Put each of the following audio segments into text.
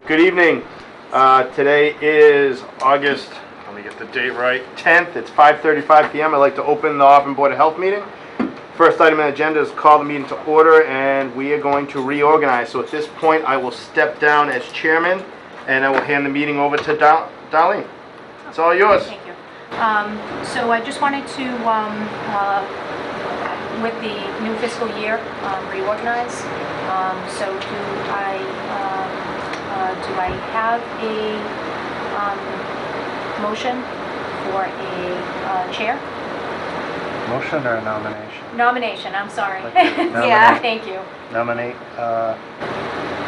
Good evening. Today is August, let me get the date right, 10th. It's 5:35 p.m. I'd like to open the Auburn Board of Health meeting. First item on the agenda is call the meeting to order, and we are going to reorganize. So at this point, I will step down as chairman, and I will hand the meeting over to Darlene. It's all yours. Thank you. So I just wanted to, with the new fiscal year, reorganize. So do I have a motion for a chair? Motion or nomination? Nomination, I'm sorry. Yeah. Thank you. Nominate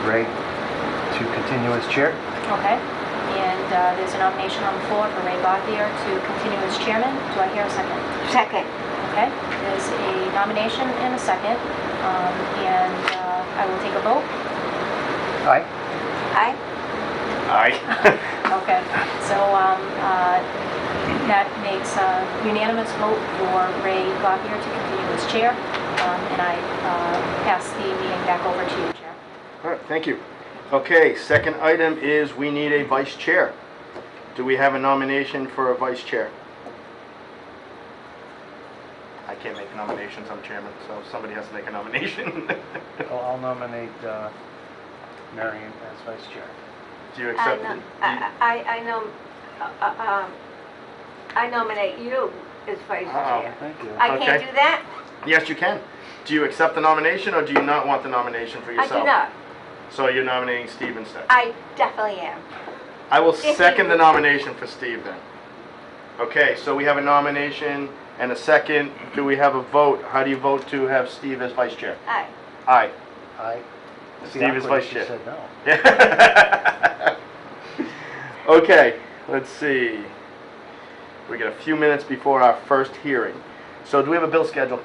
Ray to continue as chair. Okay. And there's a nomination on the floor for Ray Gauthier to continue as chairman. Do I hear a second? Second. Okay. There's a nomination and a second. And I will take a vote. Aye. Aye. Aye. Okay, so that makes a unanimous vote for Ray Gauthier to continue as chair, and I pass the meeting back over to you, Chair. All right, thank you. Okay, second item is we need a vice chair. Do we have a nomination for a vice chair? I can't make nominations, I'm chairman, so somebody has to make a nomination. I'll nominate Marion as vice chair. Do you accept it? I nominate you as vice chair. Thank you. I can't Okay. do that? Yes, you can. Do you accept the nomination, or do you not want the nomination for I yourself? do not. So you're nominating Steve instead? I definitely am. I will you second the do. nomination for Steve then. Okay, so we have a nomination and a second. Do we have a vote? How do you vote to have Steve as vice chair? Aye. Aye. Aye. Steve is vice She chair. said no. Okay, let's see. We got a few minutes before our first hearing. So do we have a bill schedule?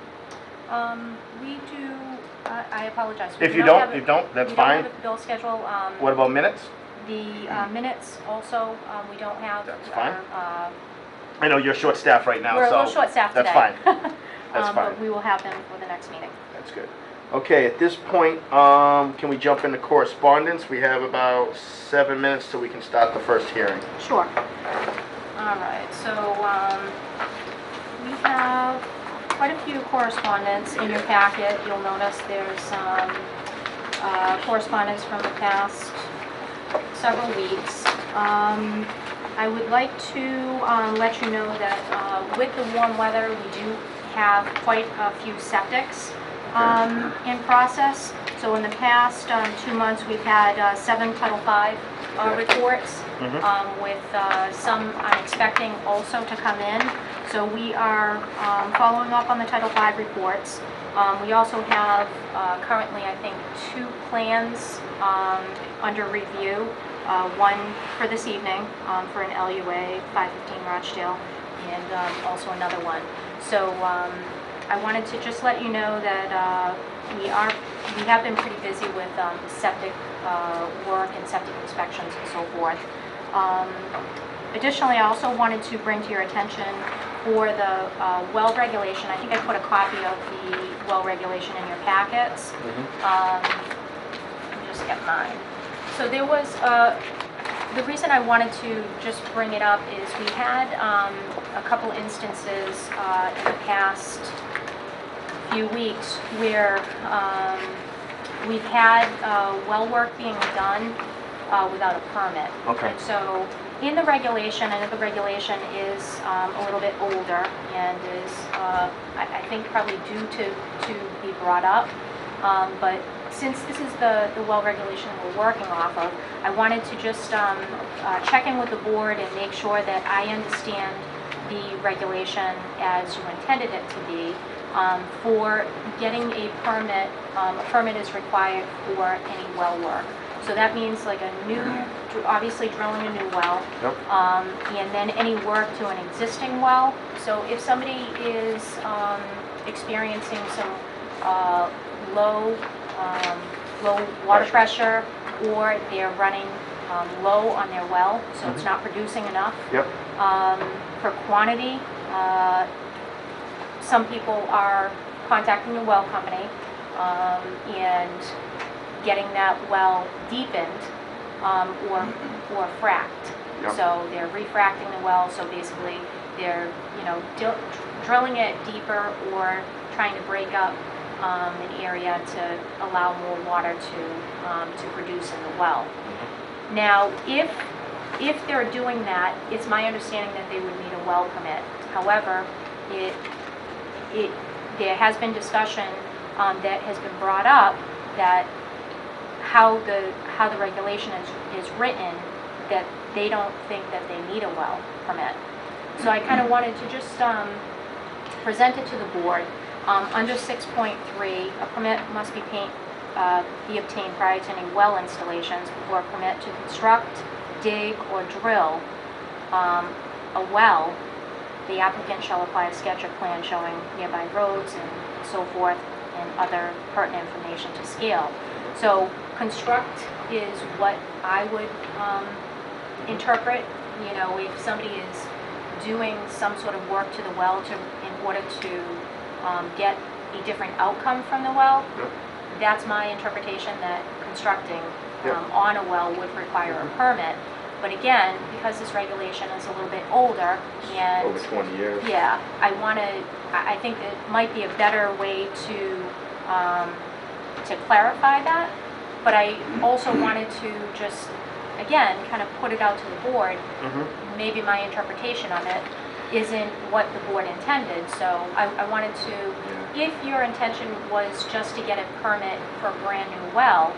We do, I apologize. If We you have don't, that's We fine. don't have a bill schedule. What about minutes? The minutes also, we don't have. That's fine. I know you're short-staffed right now, We're a so little short-staffed today. that's fine. That's fine. But we will have them for the next meeting. That's good. Okay, at this point, can we jump into correspondence? We have about 7 minutes till we can start the first hearing. Sure. All right, so we have quite a few correspondence in your packet. You'll notice there's correspondence from the past several weeks. I would like to let you know that with the warm weather, we do have quite a few septics in process. So in the past 2 months, we've had 7 Title V reports, with some I'm expecting also to come in. So we are following up on the Title V reports. We also have currently, I think, 2 plans under review. One for this evening for an LUA 515 Rochdale, and also another one. So I wanted to just let you know that we have been pretty busy with septic work and septic inspections and so forth. Additionally, I also wanted to bring to your attention for the well regulation. I think I put a copy of the well regulation in your packets. Let me just get mine. So there was, the reason I wanted to just bring it up is we had a couple instances in the past few weeks where we've had well work being done without a permit. Okay. And so in the regulation, I know the regulation is a little bit older and is, I think, probably due to be brought up. But since this is the well regulation we're working off of, I wanted to just check in with the board and make sure that I understand the regulation as you intended it to be. For getting a permit is required for any well work. So that means like a new, obviously drilling a new well, Yep. and then any work to an existing well. So if somebody is experiencing some low water pressure, or they're running low on their well, so it's not producing enough. Yep. For quantity, some people are contacting the well company and getting that well deepened or fracked. Yep. So they're refracting the well, so basically they're, drilling it deeper or trying to break up an area to allow more water to produce in the well. Now, if they're doing that, it's my understanding that they would need a well permit. However, there has been discussion that has been brought up that how the regulation is written, that they don't think that they need a well permit. So I kind of wanted to just present it to the board. Under 6.3, a permit must be obtained prior to any well installations before a permit to construct, dig, or drill a well. The applicant shall apply a sketch or plan showing nearby roads and so forth and other pertinent information to scale. So construct is what I would interpret. If somebody is doing some sort of work to the well in order to get a different outcome from the well, that's my interpretation, that constructing on a well would require a permit. But again, because this regulation is a little bit older and Over 20 years. yeah, I think it might be a better way to clarify that. But I also wanted to just, again, kind of put it out to the board. Maybe my interpretation of it isn't what the board intended. So I wanted to, if your intention was just to get a permit for a brand new well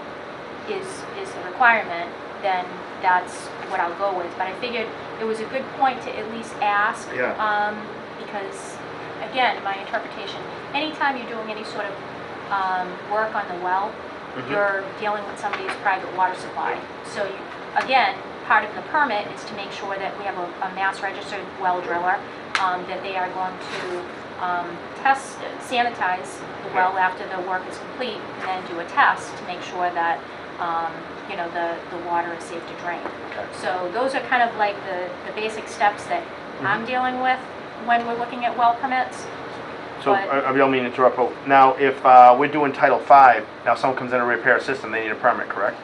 is the requirement, then that's what I'll go with. But I figured it was a good point to at least ask, because again, my interpretation, anytime you're doing any sort of work on the well, you're dealing with somebody's private water supply. So again, part of the permit is to make sure that we have a mass registered well driller, that they are going to sanitize the well after the work is complete, and then do a test to make sure that the water is safe to drink. So those are kind of like the basic steps that I'm dealing with when we're looking at well permits. So I don't mean to interrupt, but now if we're doing Title V, now someone comes in to repair a system, they need a permit, correct?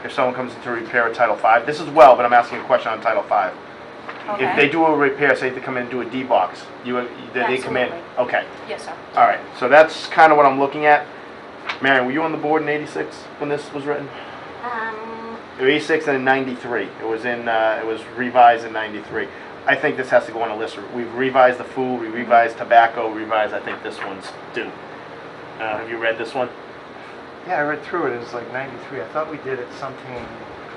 If someone comes in to repair a Title V, this is well, but I'm asking a question on Title V. Okay. If they do a repair, say they come in and do a D-box, they come in? Absolutely. Okay. Yes, sir. All right, so that's kind of what I'm looking at. Marion, were you on the board in '86 when this was written? 86 and in '93. It was revised in '93. I think this has to go on a list. We've revised the food, we revised tobacco, I think this one's due. Have you read this one? Yeah, I read through it. It was like 93. I thought we did it something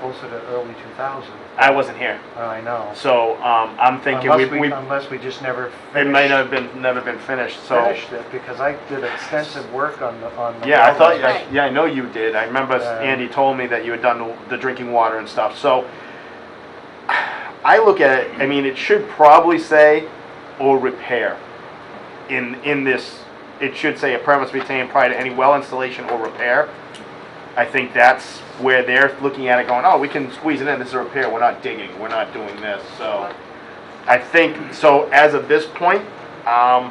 closer to early 2000. I wasn't here. Oh, I know. So I'm thinking Unless we just never it might have never been finished. So finished it, because I did extensive work on the yeah, I thought Right. yeah, I know you did. I remember Andy told me that you had done the drinking water and stuff. So I look at it. I mean, it should probably say or repair in this. It should say a permit must be obtained prior to any well installation or repair. I think that's where they're looking at it going, oh, we can squeeze it in, this is a repair, we're not digging, we're not doing this. So I think, so as of this point, I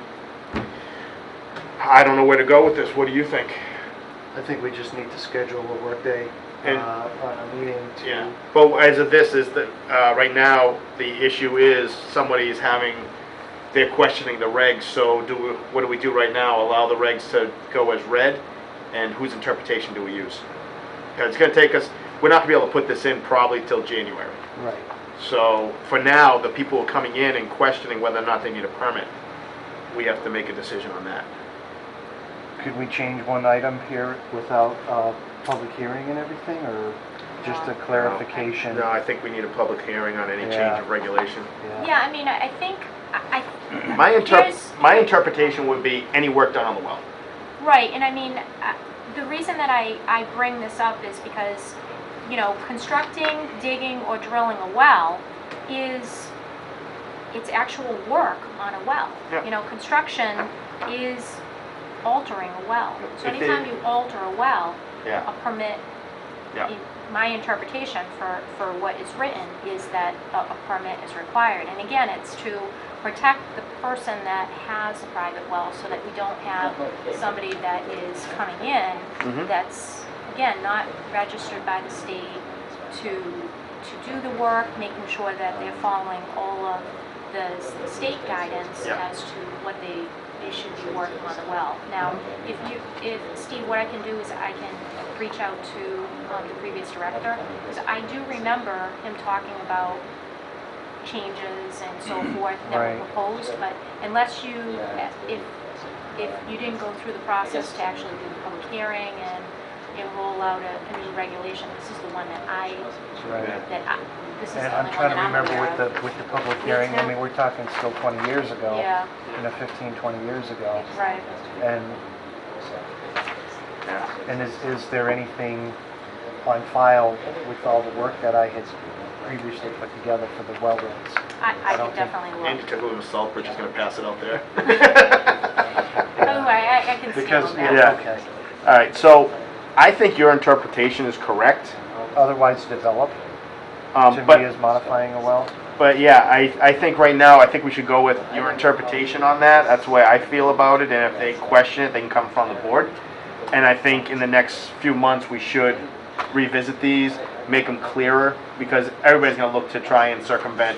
don't know where to go with this. What do you think? I think we just need to schedule a workday And- on a meeting to... Yeah, but as of this is that, right now, the issue is somebody's they're questioning the regs, so what do we do right now? Allow the regs to go as read, and whose interpretation do we use? Because it's going to take us, we're not going to be able to put this in probably till January. Right. So for now, the people coming in and questioning whether or not they need a permit, we have to make a decision on that. Could we change one item here without public hearing and everything, or just a clarification? No, I think we need a public hearing on any Yeah. change of regulation. Yeah, I mean, I think, My Here's- interpretation would be any work done on the well. right, and I mean, the reason that I bring this up is because, constructing, digging, or drilling a well it's actual work on a well. Yeah. Construction is altering a well. So If they- anytime you alter a well, Yeah. a permit, Yeah. my interpretation for what is written is that a permit is required. And again, it's to protect the person that has a private well, so that we don't have somebody that is coming in Mhm. that's, again, not registered by the state, to do the work, making sure that they're following all of the state guidance Yeah. as to what they should be working on the well. Now, if Steve, what I can do is I can reach out to the previous director, because I do remember him talking about changes and so forth that Right. were proposed, but unless you, if you didn't go through the process to actually do the public hearing and, you know, roll out a new regulation, this is the one that Right. this is And the I'm only trying one to that I'm remember aware of. with the public hearing, I mean, we're talking still 20 years ago. Yeah, 15, 20 years ago. right. And, Yeah. and is there anything on file with all the work that I had previously put together for the well rigs? I don't can think- definitely Andy look. took a little salt, but just gonna pass it out there. Oh, I can see Because, on that. Yeah. okay, All right, so I think your interpretation is correct. otherwise develop, to me But is modifying a well. yeah, I think right now, I think we should go with your interpretation on that. That's the way I feel about it, and if they question it, they can come from the board. And I think in the next few months, we should revisit these, make them clearer, because everybody's gonna look to try and circumvent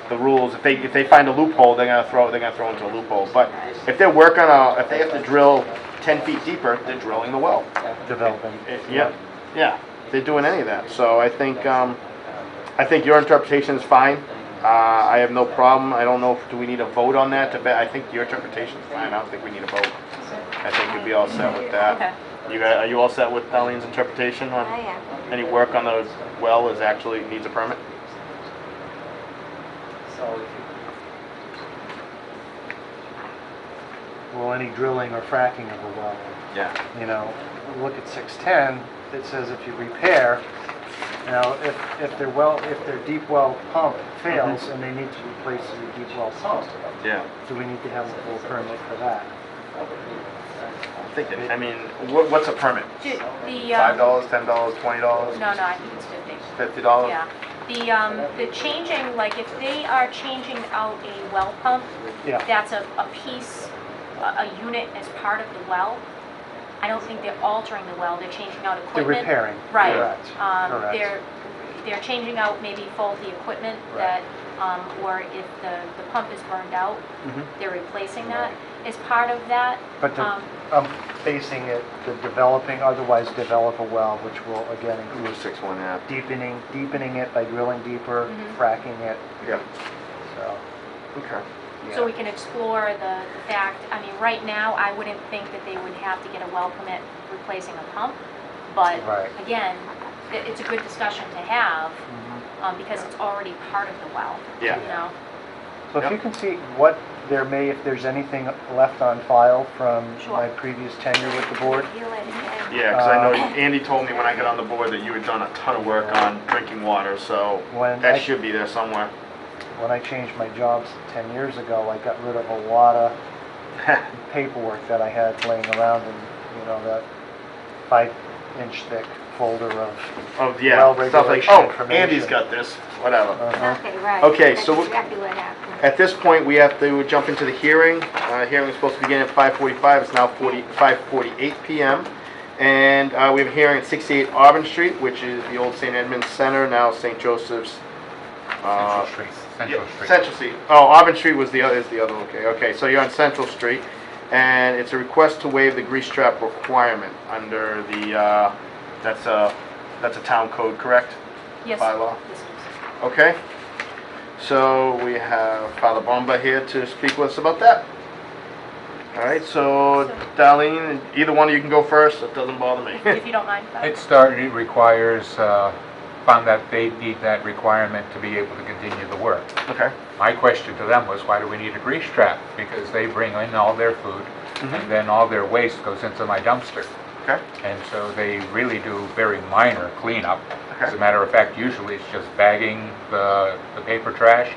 the rules. If they find a loophole, they're gonna throw into a loophole. But if they're working if they have to drill 10 feet deeper, they're drilling the well. Developing. Yeah, they're doing any of that. So I think your interpretation is fine. I have no problem. I don't know do we need a vote on that? I think your interpretation is fine. I don't think we need a vote. I think you'd be all set with that. Okay. Are you all set with Darlene's interpretation on I am. any work on the well is actually needs a permit? Well, any drilling or fracking of a well, Yeah. you know, look at 610, it says if you repair, now, if their deep well pump fails and they need to replace the deep well pump, Yeah. do we need to have a full permit for that? I think I mean, what's a permit? The, $5, $10, $20, no, I think it's 50. $50? Yeah. The changing, like if they are changing out a well pump, Yeah, that's a piece, a unit as part of the well. I don't think they're altering the well, they're changing out they're equipment. repairing. Right. Correct. Correct. They're changing out maybe faulty equipment Right. that, or if the pump is burned out, Mhm. they're replacing that. As part of that, But I'm basing it, the developing, otherwise develop a well, which will again include 6-1 app. deepening it by drilling deeper, Mhm. fracking it, Yeah. so. Okay. yeah. so we can explore the fact, I mean, right now, I wouldn't think that they would have to get a well permit replacing a pump, but Right. again, it's a good discussion to have, Mhm. because it's already part of the well, Yeah. you know? So if Yep. you can see what if there's anything left on file from Sure. my previous tenure with the board. You let it hang. Yeah, because I know Andy told me when I got on the board that you had done a ton of work on drinking water, so When that I- should be there somewhere. When I changed my jobs 10 years ago, I got rid of a lot of paperwork that I had laying around in, you know, that 5-inch thick folder of, Yeah, Well, stuff like, regulation oh, information. Andy's got this, whatever. Okay, right. Okay, That's so exactly what happened. At this point, we have to jump into the hearing. Hearing is supposed to begin at 5:45, it's now 5:48 PM. And we have a hearing at 68 Auburn Street, which is the old St. Edmund's Center, now St. Joseph's. Central Street. Central Yeah, Street. Central Street. Oh, Auburn Street is the other, okay, so you're on Central Street. And it's a request to waive the grease trap requirement under the, that's a town code, correct? Yes. Bylaw. This is- Okay, so we have Father Bomba here to speak with us about that. All right, so Darlene, either one of you can go first, it doesn't bother me. If you don't mind. It requires, found that they meet that requirement to be able to continue the work. Okay, My question to them was, why do we need a grease trap? Because they bring in all their food, and then all their waste goes into my dumpster. okay, And so they really do very minor cleanup. As Okay. a matter of fact, usually it's just bagging the paper trash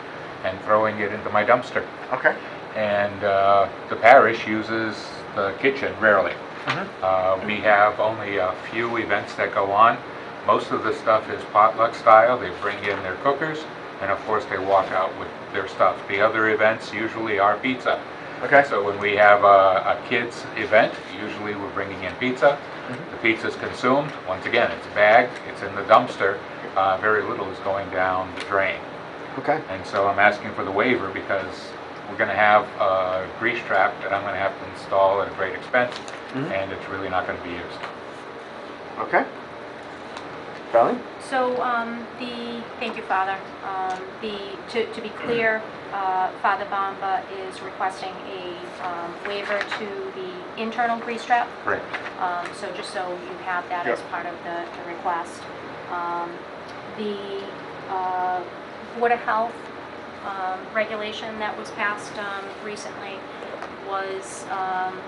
and throwing it into my dumpster. okay, And the parish uses the kitchen rarely. We have only a few events that go on. Most of the stuff is potluck style. They bring in their cookers, and of course they walk out with their stuff. The other events usually are pizza. Okay. So when we have a kids event, usually we're bringing in pizza. The pizza's consumed. Once again, it's bagged, it's in the dumpster. Very little is going down the drain. Okay. And so I'm asking for the waiver because we're going to have a grease trap that I'm going to have to install at a great expense, and it's really not going to be used. Okay. Darlene? So, thank you, Father. To be clear, Father Bamba is requesting a waiver to the internal grease trap. Correct. So just so you have that as Yep. part of the request. The Board of Health regulation that was passed recently was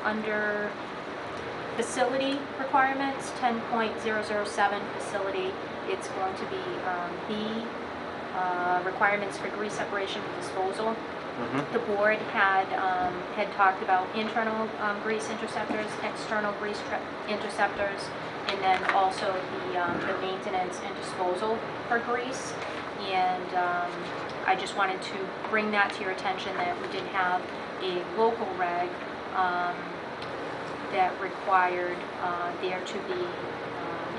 under facility requirements, 10.007 facility. It's going to be B, requirements for grease separation and disposal. The board had talked about internal grease interceptors, external grease interceptors, and then also the maintenance and disposal for grease. And I just wanted to bring that to your attention that we did have a local reg that required there to be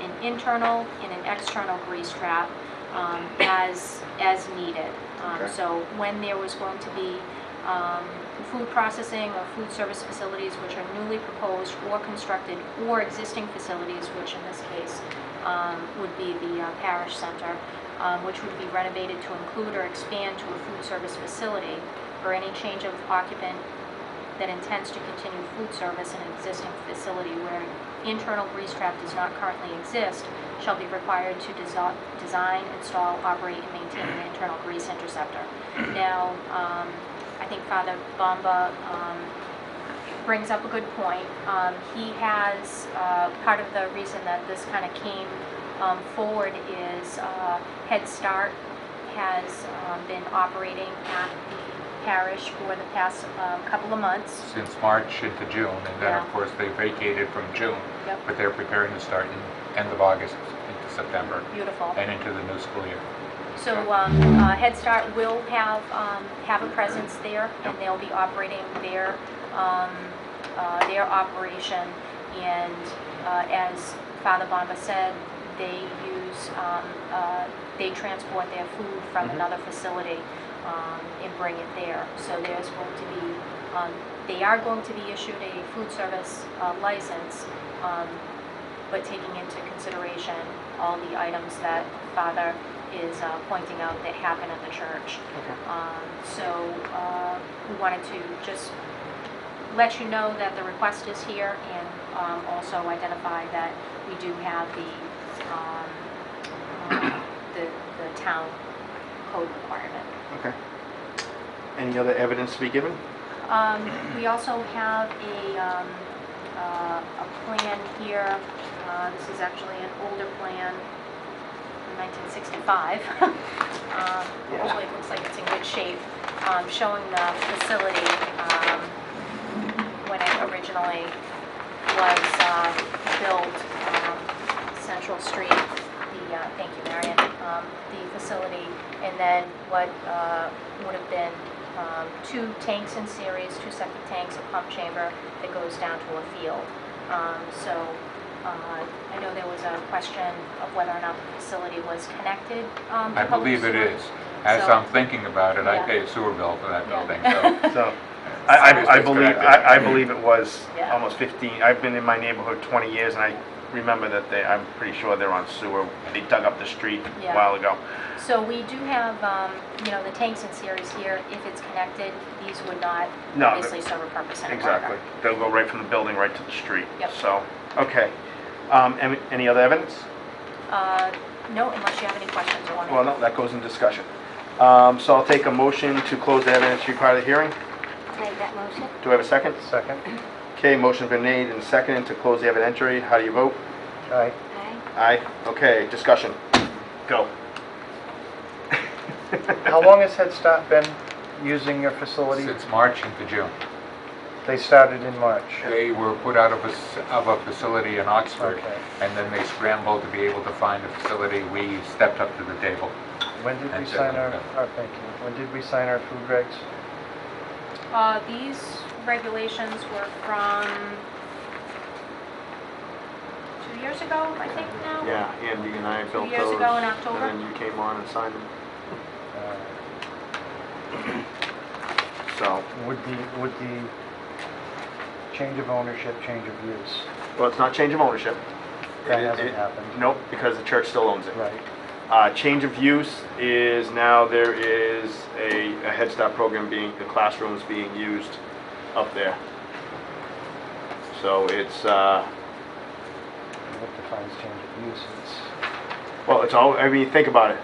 an internal and an external grease trap as needed. Okay. So when there was going to be food processing or food service facilities which are newly proposed or constructed, or existing facilities, which in this case would be the parish center, which would be renovated to include or expand to a food service facility, or any change of occupant that intends to continue food service in an existing facility where an internal grease trap does not currently exist, shall be required to design, install, operate, and maintain an internal grease interceptor. Now, I think Father Bamba brings up a good point. He has, part of the reason that this kind of came forward is Head Start has been operating at the parish for the past couple of months. Since March into June, and then Yeah. of course they vacated from June, Yep. but they're preparing to start in end of August into September Beautiful. and into the new school year. So Head Start will have a presence there, and they'll be operating their operation. And as Father Bamba said, they transport their food from another facility and bring it there. So there's going to be, they are going to be issued a food service license, but taking into consideration all the items that Father is pointing out that happen at the church. So we wanted to just let you know that the request is here, and also identify that we do have the town code requirement. Okay. Any other evidence to be given? We also have a plan here. This is actually an older plan from 1965. Hopefully it looks like it's in good shape, showing the facility when it originally was built, Central Street, thank you, Marion, the facility, and then what would have been 2 tanks in series, 2 septic tanks, a pump chamber that goes down to a field. So I know there was a question of whether or not the facility was connected to I public believe it sewer. is. As So- I'm thinking about it, I Yeah. pay a sewer bill for that Yeah. building, so. So, Service I believe, disconnected. I believe it was Yeah. almost 15, I've been in my neighborhood 20 years, and I remember that I'm pretty sure they're on sewer. They dug up the street a Yeah. while ago. So we do have, the tanks in series here. If it's connected, these would not No, obviously serve a purpose any longer. Exactly. They'll go right from the building right to the street. Yep. So, okay. Any other evidence? No, unless you have any questions or want to. Well, no, that goes in discussion. So I'll take a motion to close the evidentiary part of the hearing. Make that motion? Do I have a second? Second. Okay, motion's been made and seconded to close the evidentiary. How do you vote? Aye. Aye. Aye. Okay, discussion. Go. How long has Head Start been using your facility? Since March into June. They started in March. They were put out of a facility in Oxford, Okay. and then they scrambled to be able to find a facility. We stepped up to the table. When did we That's it. sign our, thank you. When did we sign our food regs? These regulations were from 2 years ago, I think now? Yeah, Andy and I built those. 2 years ago in October. And then you came on and signed them. So, Would the change of ownership, change of use, well, it's not change of ownership. that It- hasn't it- happened? Nope, because the church still owns it. Right. Change of use is now there is a Head Start program the classrooms being used up there. So it's, What defines change of use? well, it's all, I mean, think about it.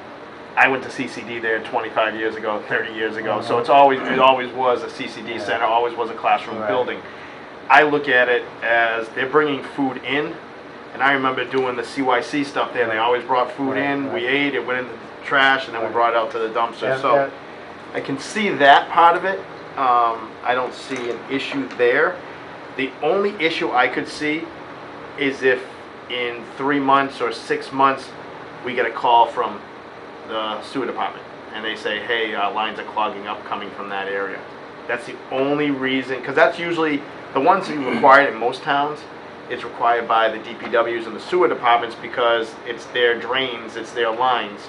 I went to CCD there 25 years ago, 30 years ago, so it always was a CCD Yeah. center, always was a classroom Right. building. I look at it as they're bringing food in, and I remember doing the CYC stuff there, and they always brought food Right, in, we right. ate, it went into the trash, and then we Right. brought it out to the dumpster, And so I can see that part of it. I don't see an issue there. The only issue I could see is if in 3 months or 6 months, we get a call from the sewer department, and they say, hey, lines are clogging up coming from that area. That's the only reason, because that's usually, the ones that required in most towns, it's required by the DPWs and the sewer departments because it's their drains, it's their lines.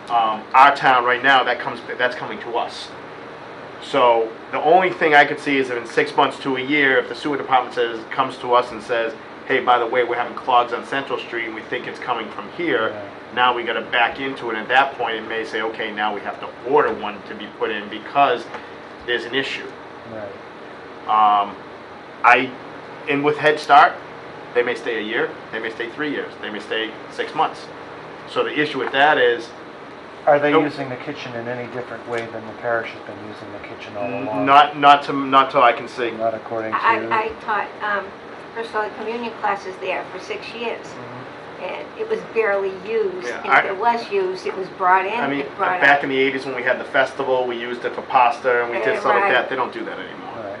Our town right now, that's coming to us. So the only thing I could see is if in 6 months to a year, if the sewer department comes to us and says, hey, by the way, we're having clogs on Central Street and we think it's coming from here, Right. now we gotta back into it. At that point, it may say, okay, now we have to order one to be put in because there's an issue. Right. And with Head Start, they may stay a year, they may stay 3 years, they may stay 6 months. So the issue with that is, Are they Nope. using the kitchen in any different way than the parish has been using the kitchen all along? not till I can see. Not according to... I taught First Holy Communion classes there for 6 years, and it was barely used. Yeah, And if it was used, it was brought in, I mean, it brought back out. in the 80s when we had the festival, we used it for pasta and we did stuff like Right. that. They don't do that anymore. Right.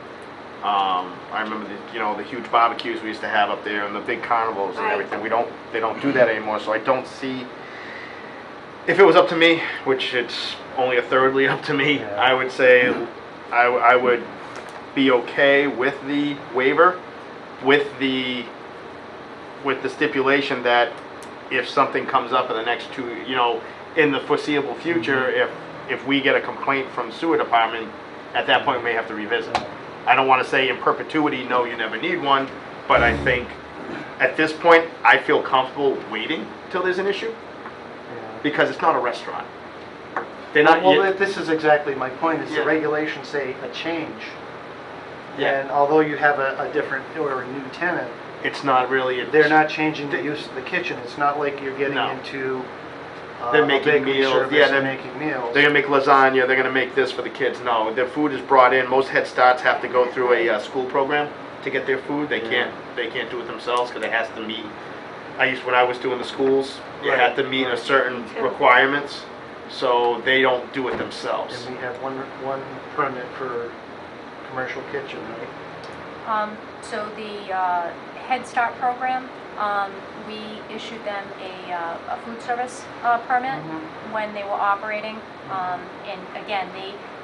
I remember the huge barbecues we used to have up there and the big carnivals and Right. everything. They don't do that anymore. So I don't see. If it was up to me, which it's only a thirdly up to me, Yeah. I would say I would be okay with the waiver, with the stipulation that if something comes up in the next in the foreseeable future, if we get a complaint from sewer department, at that point we may have to revisit. I don't want to say in perpetuity, no, you never need one, but I think at this point, I feel comfortable waiting till there's an issue because it's not a restaurant. They're not. Well, this is exactly my point, is Yeah. the regulations say a change. Yeah. And although you have a different or a new tenant, It's not really. they're not changing the use of the kitchen. It's not like you're getting No. into They're a making bakery meals. service Yeah, and they're making meals. They're gonna make lasagna. They're gonna make this for the kids. No, their food is brought in. Most Head Starts have to go through a school program to get their food. They Yeah. can't do it themselves because it has to meet. When I was doing the schools, it Right. had to meet a certain requirements, so they don't do it themselves. And we have one permit for commercial kitchen, right? So the Head Start program, we issued them a food service permit when they were operating. And again,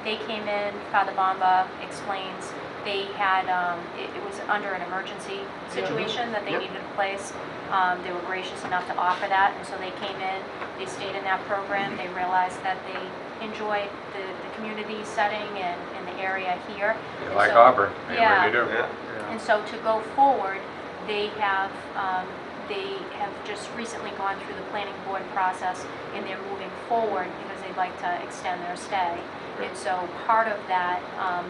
they came in, Father Bamba explains, they had, it was under an emergency situation that they Yep. needed a place. They were gracious enough to offer that, and so they came in, they stayed in that program, they realized that they enjoyed the community setting and the area here. They And like so- Auburn, they Yeah. really do. And so to go forward, they have just recently gone through the planning board process, and they're moving forward because they'd like to extend their stay. And so part of that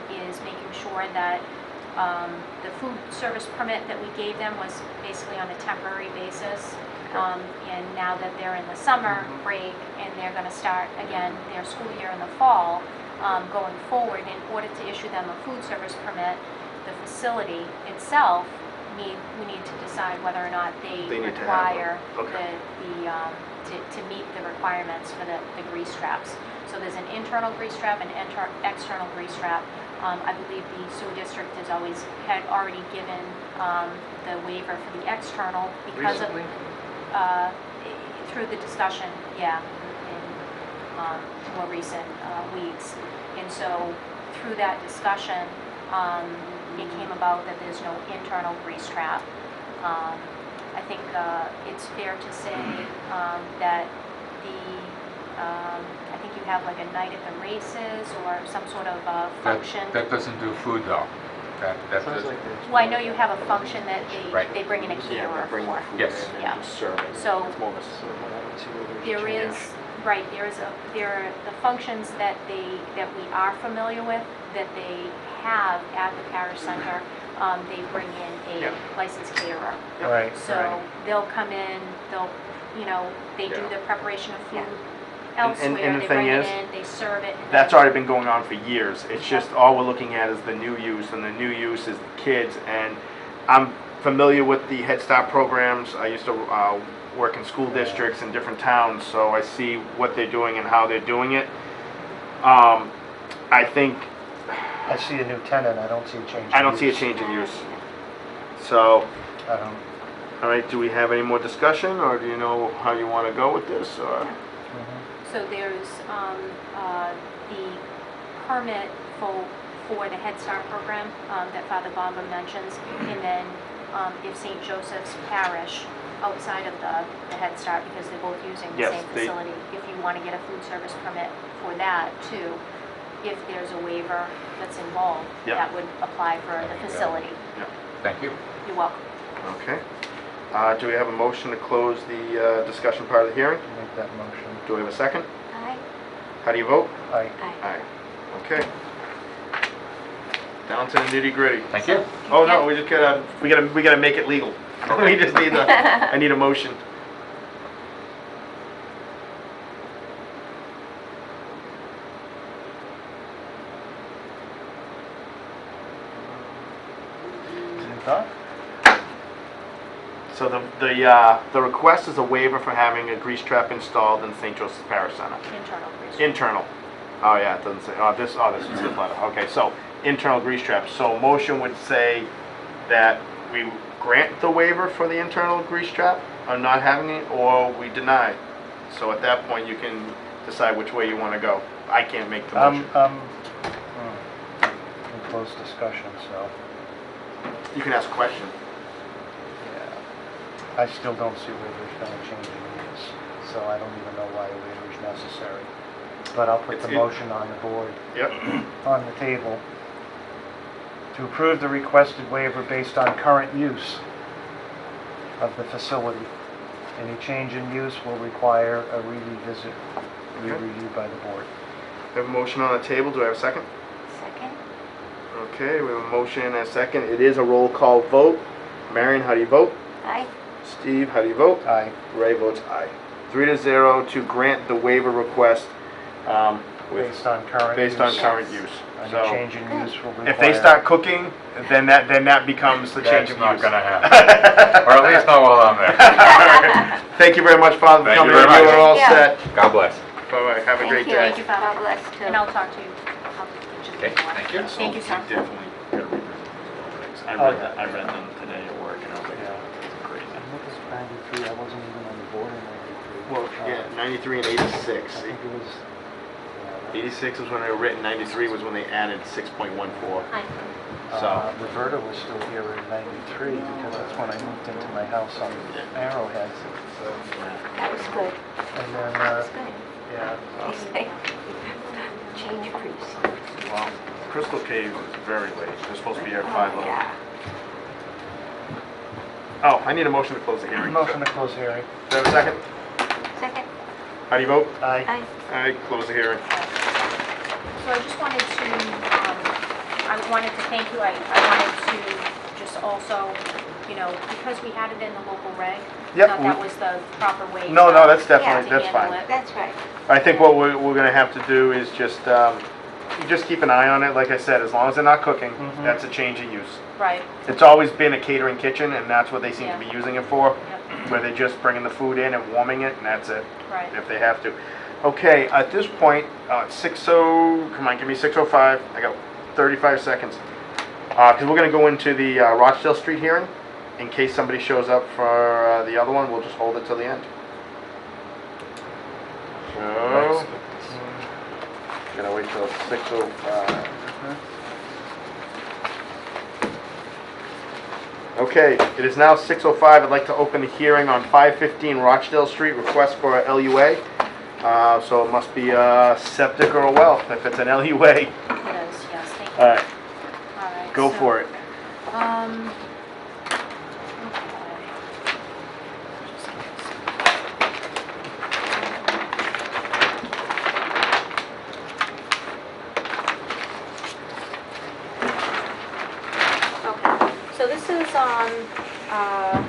is making sure that the food service permit that we gave them was basically on a temporary basis. And now that they're in the summer break and they're going to start again their school year in the fall, going forward, in order to issue them a food service permit, the facility itself, we need to decide whether or not they need to have require one. Okay. to meet the requirements for the grease traps. So there's an internal grease trap and external grease trap. I believe the sewer district had already given the waiver for the external because Recently? through the discussion, in more recent weeks. And so through that discussion, it came about that there's no internal grease trap. I think it's fair to say that I think you have like a night at the races or some sort of function. That doesn't do food though. That Sounds does, like there's Well, I know you have a function that Right. they bring in a caterer for. Yes. Yeah. serve it. So It's more of a So I don't see where there's there change. is, right, there are the functions that we are familiar with, that they have at the parish center. They bring in a Yeah. licensed caterer. Right, So right. they'll come in, they'll, they do Yeah. the preparation of food And elsewhere, the they thing bring it is, in, they serve it. and That's then- already been going on for years. It's just all we're looking at is the new use, and the new use is the kids. And I'm familiar with the Head Start programs. I used to work in school districts in different towns, so I see what they're doing and how they're doing it. I think, I see a new tenant, I don't see a change. I in don't see a use. change in use. So, I don't. all right, do we have any more discussion, or do you know how you want to go with this, or? Mhm. So there's the permit for the Head Start program that Father Bomba mentions, and then if St. Joseph's Parish, outside of the Head Start, because they're both using the Yes, same they- facility, if you want to get a food service permit for that too, if there's a waiver that's involved, Yeah. that would apply for the facility. thank you. You're welcome. Okay. Do we have a motion to close the discussion part of the hearing? Make that motion. Do we have a second? Aye. How do you vote? Aye. Aye. Okay. Down to the nitty gritty. Thank you. Oh, no, we just gotta make it legal. We just need I need a motion. Any thought? So the request is a waiver for having a grease trap installed in St. Joseph's Parish Center. Internal grease. Internal. Oh, yeah, it doesn't say, this is his letter. Okay, so internal grease trap. So motion would say that we grant the waiver for the internal grease trap on not having it, or we deny. So at that point, you can decide which way you want to go. I can't make the motion. In closed discussion, so, You can ask a question. yeah. I still don't see where there's been a change in use, so I don't even know why a waiver is necessary. But I'll put the It's- motion on the board, Yep. on the table, to approve the requested waiver based on current use of the facility. Any change in use will require a re-review by the board. We have a motion on the table. Do I have a second? Second? Okay, we have a motion and a second. It is a roll call vote. Marion, how do you vote? Aye. Steve, how do you vote? Aye. Ray votes aye. 3-0 to grant the waiver request with, Based on current use. based on current use. Any So, change in use will require. if they start cooking, then that becomes the change That's of not use. gonna happen. Or at least not while I'm there. Thank you very much, Father, for Thank you coming in. very You much. are all Yeah. set. God bless. Bye-bye. Have a Thank great you. day. Thank you, Father. God bless too. And I'll talk to you. I'll get you the Okay, paperwork. thank you. Thank you, sir. Definitely gotta revisit those things. I read them today at work and I was like, Yeah. that's crazy. What was 93? I wasn't even on the board in 93. Well, yeah, 93 and 86. I think it was, yeah, 86 was when they were written, 93 was when they added 6.14. Hi. So, Roberta was still here in 93 because that's when I moved into my house on Arrowhead. That was good. And then, That was good. yeah, They say, change priest. Well, Crystal Cave was very late. They're supposed to be here at 5 o'clock. Yeah. oh, I need a motion to close the hearing. motion to close hearing. Do I have a second? Second? How do you vote? Aye. Aye. Aye, close the hearing. So I just wanted to, I wanted to thank you, I wanted to just also, because we had it in the local reg, Yep, thought that was the proper way. No, to- no, that's definitely, to that's handle fine. it. That's right. I think what we're gonna have to do is just keep an eye on it, like I said, as long as they're not cooking, Mhm. that's a change of use. Right, It's always been a catering kitchen, and that's what they seem to be Yeah. using it for, yep, where they're just bringing the food in and warming it, and that's it, right. if they have to. Okay, at this point, 6:00, come on, give me 6:05, I got 35 seconds. Because we're gonna go into the Rochdale Street hearing, in case somebody shows up for the other one, we'll just hold it till the end. So, gotta wait till 6:05. Okay, it is now 6:05. I'd like to open the hearing on 515 Rochdale Street, request for a LUA. So it must be a septic or a well, if it's an LUA. It is, yes, thank you. All right, All right. go so, for it. Okay. Okay, so this is the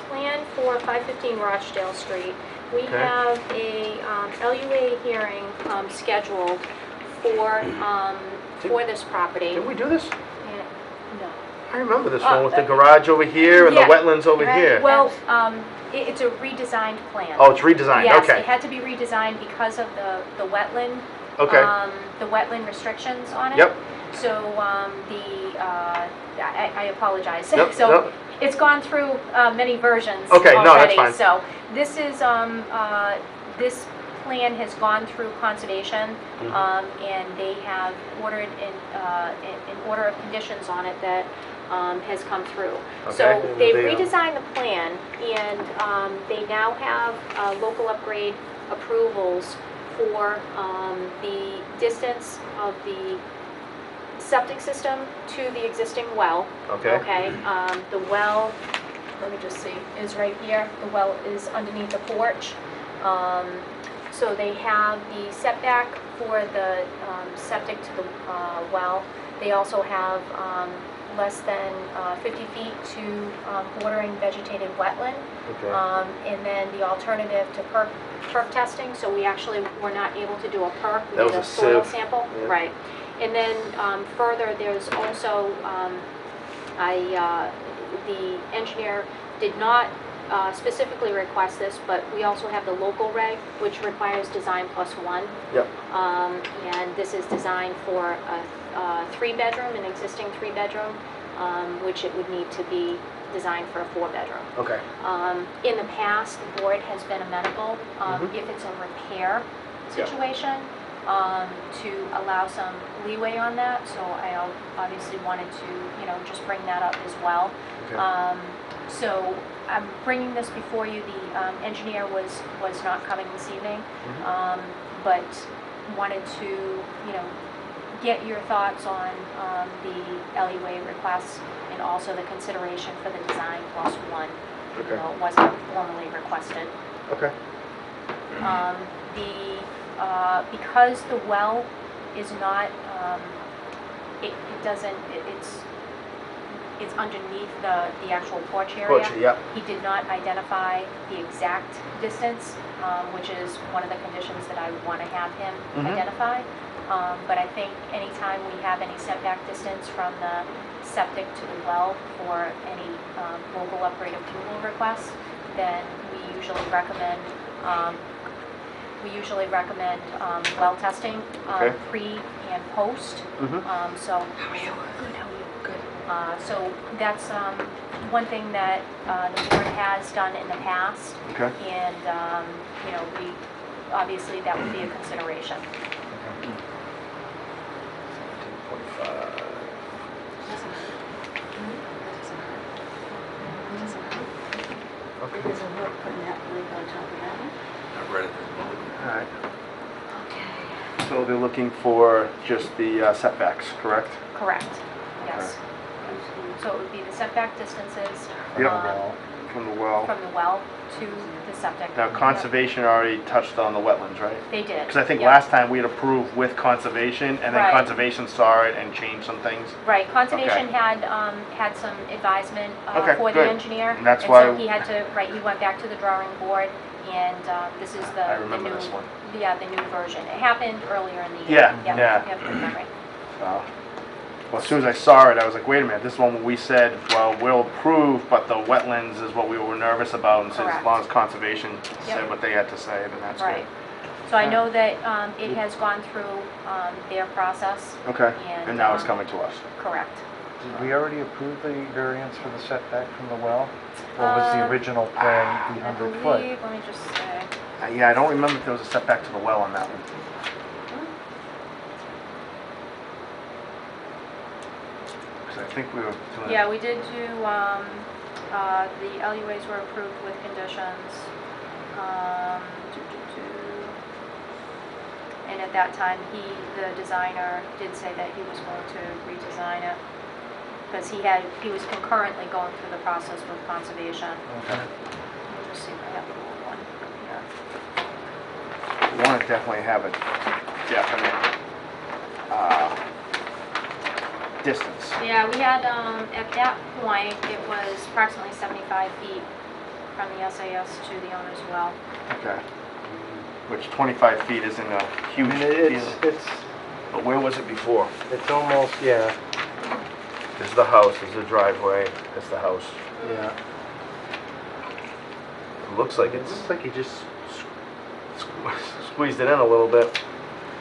plan for 515 Rochdale Street. We Okay. have a LUA hearing scheduled for this property. Did we do this? No. I remember this one with the garage over here and yeah, the wetlands over right. here. Well, it's a redesigned plan. Oh, it's redesigned, Yes, okay. it had to be redesigned because of the wetland. Okay. The wetland restrictions on it. Yep. So, I apologize. Yep, So, nope. it's gone through many versions Okay, no, that's already. fine. So, this is, this plan has gone through conservation, and they have ordered an order of conditions on it that has come through. So Okay. they've They, redesigned the plan, and they now have local upgrade approvals for the distance of the septic system to the existing well. Okay. Okay, the well, let me just see, is right here. The well is underneath the porch. So they have the setback for the septic to the well. They also have less than 50 feet to bordering vegetated wetland. Okay. And then the alternative to perk testing, so we actually were not able to do a perk. We That did was a a soil sieve. sample. Yeah. Right. And then further, there's also, the engineer did not specifically request this, but we also have the local reg, which requires design plus one. Yep. And this is designed for a three-bedroom, an existing three-bedroom, which it would need to be designed for a four-bedroom. Okay. In the past, the board has been amenable, if it's a repair Yeah. situation, to allow some leeway on that. So I obviously wanted to, just bring that up as well. Okay. So I'm bringing this before you. The engineer was not coming this evening, but wanted to, get your thoughts on the LUA request and also the consideration for the design plus one. Okay. It wasn't formally requested. Okay. Because the well is not, it's underneath the actual porch area. Porch, yep. He did not identify the exact distance, which is one of the conditions that I would want to have him identify. But I think anytime we have any setback distance from the septic to the well for any local upgrade approval requests, then we usually recommend well testing, Okay. pre and post. So, how are you? Good. How are you? Good. So that's one thing that the board has done in the past, Okay. and we obviously that would be a consideration. 17.5. Okay. It doesn't work putting that link on top of that one. I've read it this morning. All right. Okay. So they're looking for just the setbacks, correct? Correct. Yes. So it would be the setback distances Yep. From From the well. the well. from the well to the septic. Now, conservation already touched on the wetlands, right? They did. Because I think Yep. last time we had approved with conservation, and then Right. conservation saw it and changed some things. Right, conservation had some advisement Okay, for the good. engineer. And that's so why- he had to, right, he went back to the drawing board, and this is the I the remember new- this one. Yeah, the new version. It happened earlier in the year. Yeah, yeah. You have good memory. Well, as soon as I saw it, I was like, wait a minute, this one we said, well, we'll approve, but the wetlands is what we were nervous about, and so as Correct. long as conservation Yep. said what they had to say, then that's Right. good. So I know that it has gone through their process. Okay, And, and now it's coming to us. Correct. Did we already approve the variance for the setback from the well? Or was the original plan the I 100 foot? believe, let me just say, Yeah, I don't remember if there was a setback to the well on that one. I think we were doing. Yeah, we did do, the LUAs were approved with conditions. Um, doo, doo, doo. And at that time, the designer did say that he was going to redesign it. Because he was concurrently going through the process with conservation. Okay. Let me just see if I have the old one here. We want to definitely have a definite distance. Yeah, we had, at that point, it was approximately 75 feet from the SAS to the owner's well. Okay. Which 25 feet isn't a I huge mean, deal. it's But where was it before? almost, yeah, This is the house, this is the driveway, this is the house. yeah. It looks like It it's looks like you just squeezed it in a little bit.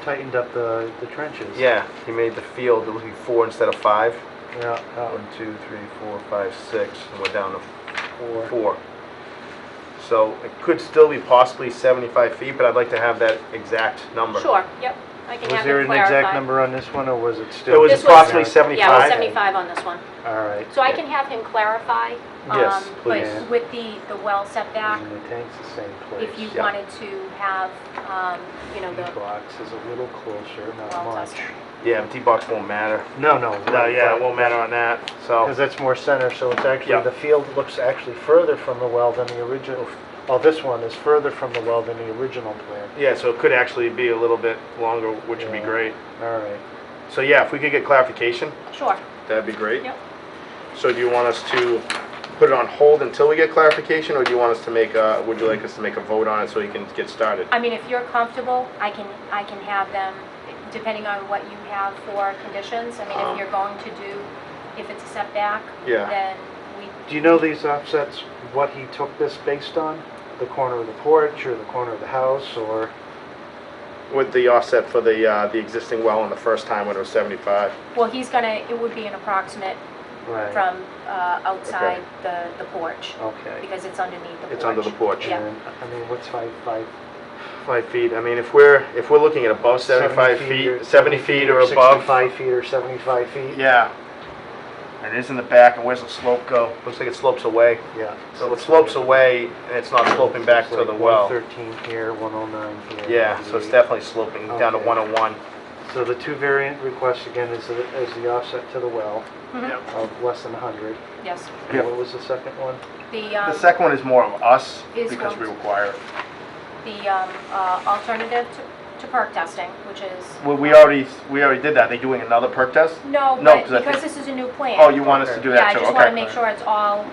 tightened up the trenches. Yeah, he made the field, it was 4 instead of 5. Yeah, 1, 2, 3, 4, 5, 6, and we're down to 4. 4. So it could still be possibly 75 feet, but I'd like to have that exact number. Sure, yep, I can Was have there it an exact clarified. number on this one, or was it still? It was This approximately Yeah. 75. Yeah, it was 75 on this one. All right. So I can have him clarify. Yes, please. But with the well setback, And the tank's the same place. if you Yeah. wanted to have, you know, the D-box is a little closer, not well much. testing. Yeah, D-box won't matter. No, No, yeah, it won't matter on that, so. Because that's more center, so it's actually, Yeah. the field looks actually further from the well than the original. Well, this one is further from the well than the original plan. Yeah, so it could actually be a little bit longer, which would be Yeah. great. All right. So yeah, if we could get clarification, Sure, that'd be great. yep. So do you want us to put it on hold until we get clarification, or do you want us to make would you like us to make a vote on it so you can get started? I mean, if you're comfortable, I can have them, depending on what you have for conditions. I mean, if you're going to do, if it's a setback, Yeah. then we, Do you know these offsets, what he took this based on? The corner of the porch, or the corner of the house, or? With the offset for the existing well on the first time when it was 75. well, it would be an approximate Right. from outside the porch, Okay. because it's underneath the porch. It's under the porch. Yeah. And, I mean, what's 5 5 feet. I mean, if we're looking at above 75 feet, 70 feet or above. 65 feet or 75 feet? Yeah. And it is in the back, and where's the slope go? Looks like it slopes away. Yeah. So it slopes away, and it's not sloping back to the well. 113 here, 109 here. Yeah, so it's 98. definitely sloping down to Okay. 101. So the two variant requests again is the offset to the well Mhm. Yep. of less than 100. Yes. And Yep. what was the second one? The second one is more of us, Is because we going require it. The alternative to perk testing, which is. Well, we already did that. They doing another perk test? No, No, but 'cause I because think- this is a new plan. Oh, you want us to Okay. do Yeah, that I too? just want to Okay. make sure it's all.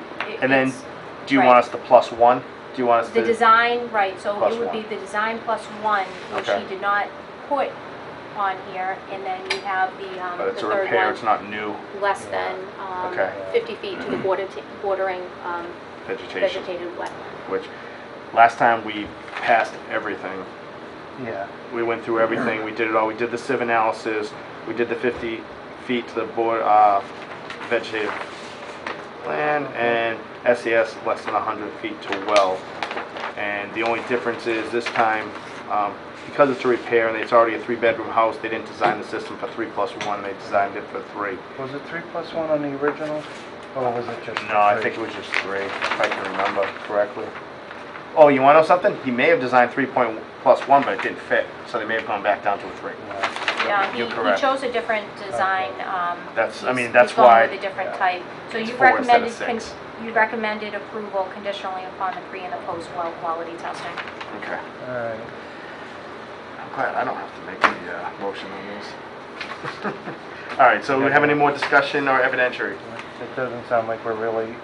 And then, it's- do you right. want us to plus 1? Do you want us The to? design, right, so Plus it would be one. the design plus 1, which Okay. he did not put on here, and then you have But the it's a third repair, it's one, not new less than Okay. 50 feet to the bordering vegetation. vegetated wetland. Which, last time we passed everything. Yeah. We went through everything, we did it all, we did the sieve analysis, we did the 50 feet to the vegetative land, and SES less than 100 feet to well. And the only difference is this time, because it's a repair and it's already a 3-bedroom house, they didn't design the system for 3+1, they designed it for 3. Was it 3+1 on the original? Or was it just? No, I think it was just 3, if I can remember correctly. Oh, you wanna know something? He may have designed 3+1, but it didn't fit, so they may have gone back down to a 3. Yeah, You're he correct. chose a different design. That's- I mean, he's that's going why- with a different yeah. type. So It's you 4 instead of recommended, 6. you recommended approval conditionally upon the pre and the post well quality testing. Okay. All right. I'm glad I don't have to make the motion on this. All right, so we have any more discussion or evidentiary? It doesn't sound like we're really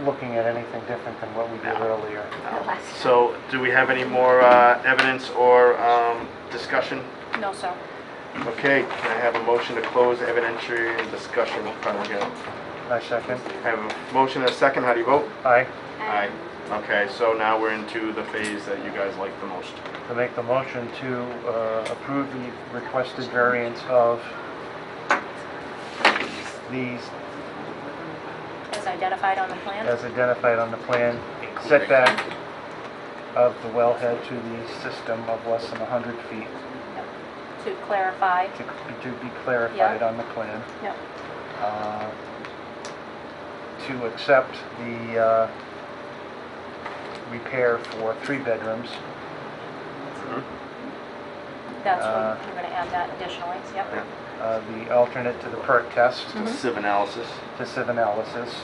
looking at anything different than what we did No. earlier. The last So do we have any more evidence or discussion? No, sir. Okay, can I have a motion to close evidentiary and discussion part again? I second. I have a motion and a second, how do you vote? Aye. Aye. Okay, so now we're into the phase that you guys like the most. To make the motion to approve the requested variance of these As identified on the plan? as identified on the plan, setback of the wellhead to the system of less than 100 feet To clarify. to be clarified on the plan. Yep. to accept the repair for 3 bedrooms. That's what you're gonna add that additionally, yep. The alternate to the perk test, Sieve analysis. to sieve analysis,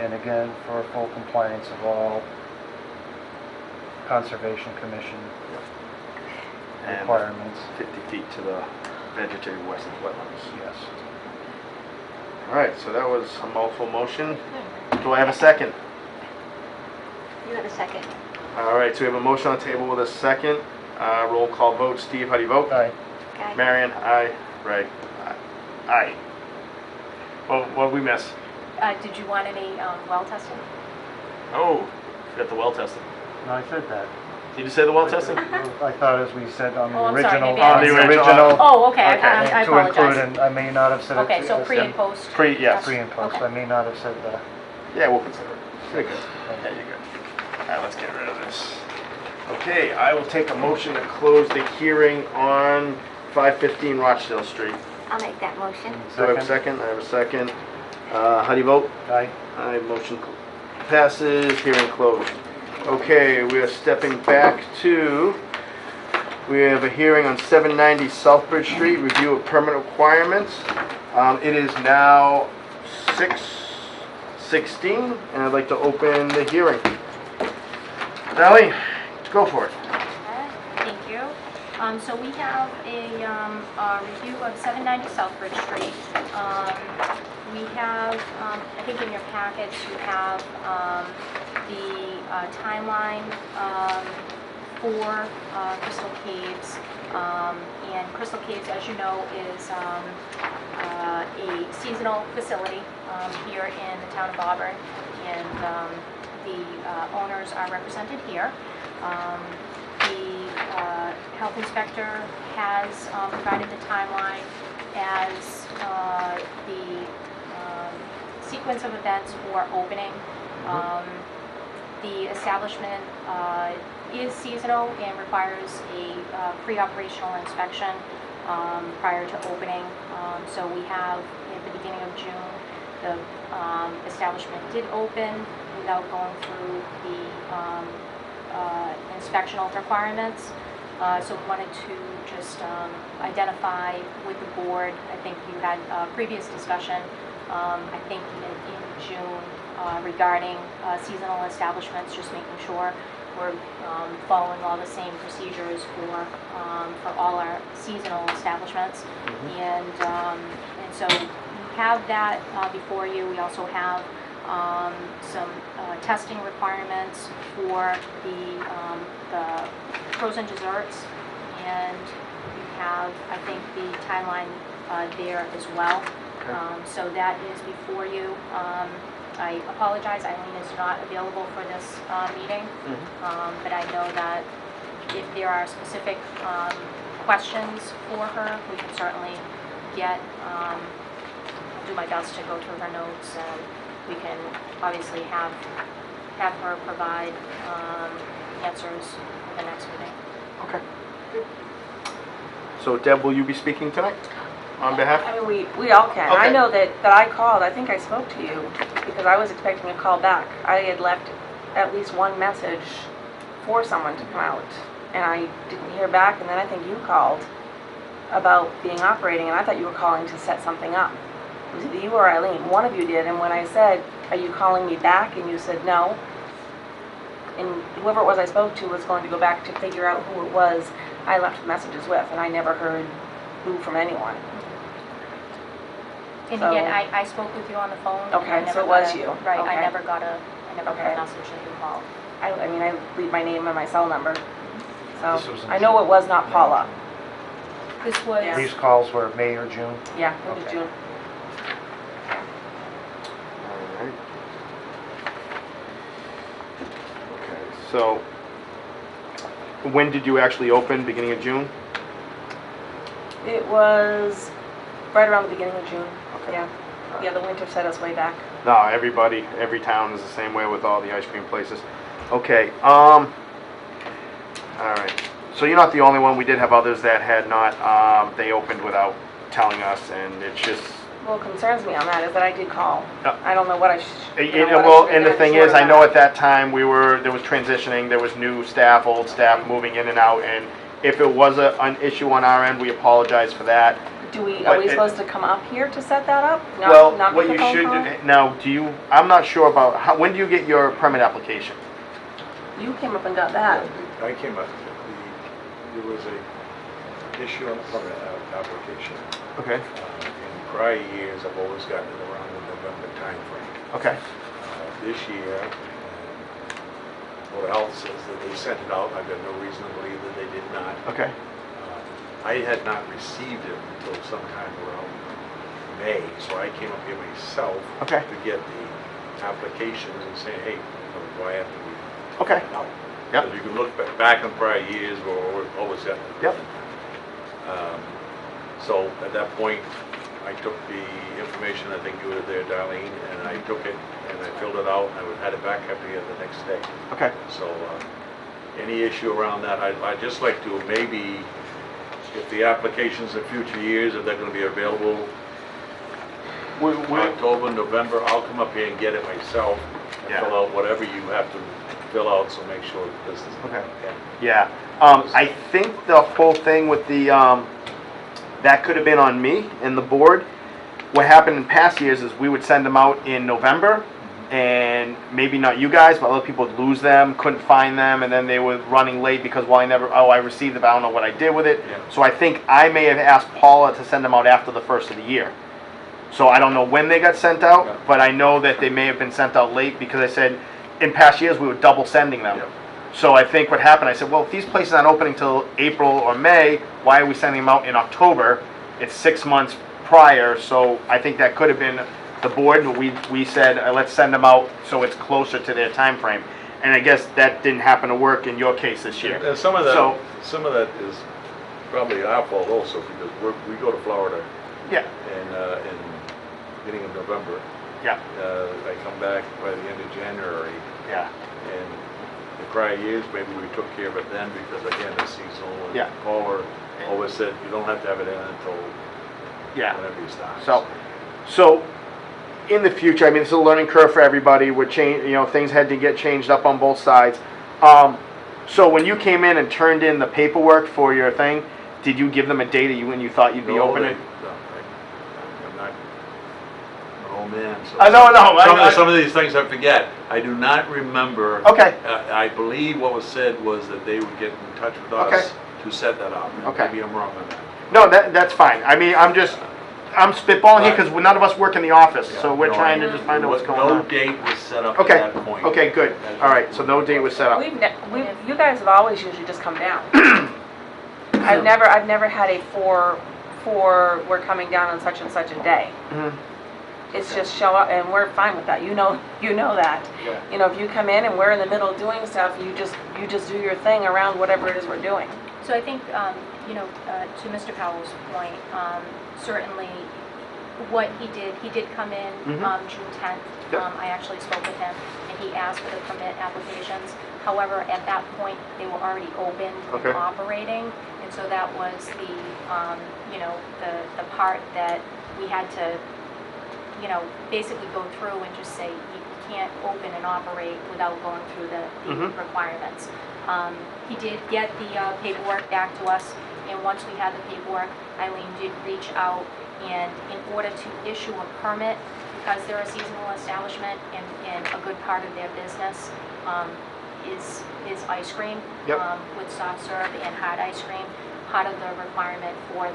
and again, for full compliance of all Conservation Commission And requirements. 50 feet to the vegetated wetlands. Yes. All right, so that was a mouthful motion. Do I have a second? You have a second. All right, so we have a motion on the table with a second. Roll call vote. Steve, how do you vote? Aye. Okay. Marion, aye. Ray, aye. Aye. What did we miss? Did you want any well testing? Oh, forgot the well testing. No, I said that. Did you say the well testing? I thought as we said on the Oh, I'm sorry, original. maybe I on the missed it. original. Oh, okay, Okay. I To include, apologize. and I may not have said it. Okay, so as pre in and post? Yes. Pre and post, Okay. I may not have said that. Yeah, we'll consider it. You're good. Yeah, you're good. All right, let's get rid of this. Okay, I will take a motion to close the hearing on 515 Rochdale Street. I'll make that motion. Do I have a second? I have a second. How do you vote? Aye. Aye, motion passes, hearing closed. Okay, we are stepping back to, we have a hearing on 790 Southbridge Street, review of permit requirements. It is now 6:16, and I'd like to open the hearing. Sally, go for it. Alright, thank you. So we have a review of 790 Southbridge Street. We have, I think in your packets, you have the timeline for Crystal Caves. And Crystal Caves, as you know, is a seasonal facility here in the town of Auburn. And the owners are represented here. The health inspector has provided the timeline as the sequence of events for opening. The establishment is seasonal and requires a pre-operational inspection prior to opening. So we have, at the beginning of June, the establishment did open without going through the inspectional requirements. So we wanted to just identify with the board. I think you had a previous discussion, I think in June, regarding seasonal establishments, just making sure we're following all the same procedures for all our seasonal establishments. And so we have that before you. We also have some testing requirements for the frozen desserts, and you have, I think, the timeline there as well. So that is before you. I apologize, Eileen is not available for this meeting, but I know that if there are specific questions for her, we can certainly get, I'll do my best to go through her notes, and we can obviously have her provide answers for the next meeting. Okay. So Deb, will you be speaking tonight on behalf? I mean, we all can. Okay. I know that I called, I think I spoke to you, because I was expecting a call back. I had left at least one message for someone to come out, and I didn't hear back, and then I think you called about being operating, and I thought you were calling to set something up. It was either you or Eileen, one of you did, and when I said, are you calling me back, and you said no, and whoever it was I spoke to was going to go back to figure out who it was I left messages with, and I never heard who from anyone. And So- again, I spoke with you on the phone. and Okay, I never so it was got a- you. Right, Okay. I never got a Okay. message that you called. I mean, I leave my name and my cell number. So, This was in I know it was not Paula. This was, Yeah. These calls were May or June? Yeah, it was Okay. June. All right. Okay, so when did you actually open? Beginning of June? It was right around the beginning of June. Okay. Yeah. Yeah, the winter set us way back. No, every town is the same way with all the ice cream places. Okay, all right. So you're not the only one. We did have others that had not, they opened without telling us, and it's just, what concerns me on that is that I did call. Yeah. I don't know what I Well, and the thing is, I know at that time, there was transitioning, there was new staff, old staff moving in and out, and if it was an issue on our end, we apologize for that. Are we supposed to come up here to set that up? Well, Not what with you the phone should, call? now, I'm not sure about, when do you get your permit application? You came up and got that. I came up, there was a issue on the permit application. Okay, In prior years, I've always gotten it around the November timeframe. okay, This year, Board of Health says that they sent it out. I've got no reason to believe that they did not. okay, I had not received it until sometime around May, so I came up here myself Okay. to get the applications and say, hey, why have we? okay, No. Yep. So you can look back on prior years, we've always gotten it. Yep. So at that point, I took the information, I think you were there, Darlene, and I took it and I filled it out and I had it back up here the next day. okay. So any issue around that, I'd just like to maybe, if the applications in future years, if they're going to be available October, November, I'll come up here and get it myself and Yeah. fill out whatever you have to fill out, so make sure that this is. Okay. Yeah, I think the whole thing with the, that could have been on me and the board. What happened in past years is we would send them out in November, and maybe not you guys, but other people would lose them, couldn't find them, and then they were running late because, well, I received it, but I don't know what I did with it. Yeah. So I think I may have asked Paula to send them out after the first of the year. So I don't know when they got sent out, Yeah. but I know that they may have been sent out late because I said, in past years, we were double sending them. Yeah. So I think what happened, I said, well, if these places aren't opening till April or May, why are we sending them out in October? It's 6 months prior, so I think that could have been the board, but we said, let's send them out so it's closer to their time frame. And I guess that didn't happen to work in your case this year. And some of So- that is probably our fault also, because we go to Florida Yeah, in beginning of November. yeah, I come back by the end of January, yeah, and the prior years, maybe we took care of it then, because again, it's seasonal. And Yeah. Paula always said, you don't have to have it in until yeah. whenever you start. So in the future, I mean, it's a learning curve for everybody. Things had to get changed up on both sides. So when you came in and turned in the paperwork for your thing, did you give them a date when you thought you'd be opening? I'm not an old man, so. No. Some of these things I forget. I do not remember. Okay. I believe what was said was that they would get in touch with Okay. us to set that up. Okay. Maybe I'm wrong on that. No, that's fine. I mean, I'm spitballing here because none of us work in the office, so we're No, trying to just find out what's going No on. date was set up Okay. at that point. Okay, good. All right, so no date was set up. You guys have always usually just come down. I've never had a we're coming down on such and such a day. Mhm. It's just show up, and we're fine with that. You know that. Yeah. If you come in and we're in the middle doing stuff, you just do your thing around whatever it is we're doing. So I think, to Mr. Powell's point, certainly what he did come in Mhm. June 10th. Yep. I actually spoke with him, and he asked for the permit applications. However, at that point, they were already open Okay. and operating, and so that was the part that we had to, basically go through and just say, you can't open and operate without going through the Mhm. requirements. He did get the paperwork back to us, and once we had the paperwork, Eileen did reach out, and in order to issue a permit, because they're a seasonal establishment and a good part of their business is ice cream. Yep. With soft serve and hard ice cream. Part of the requirement for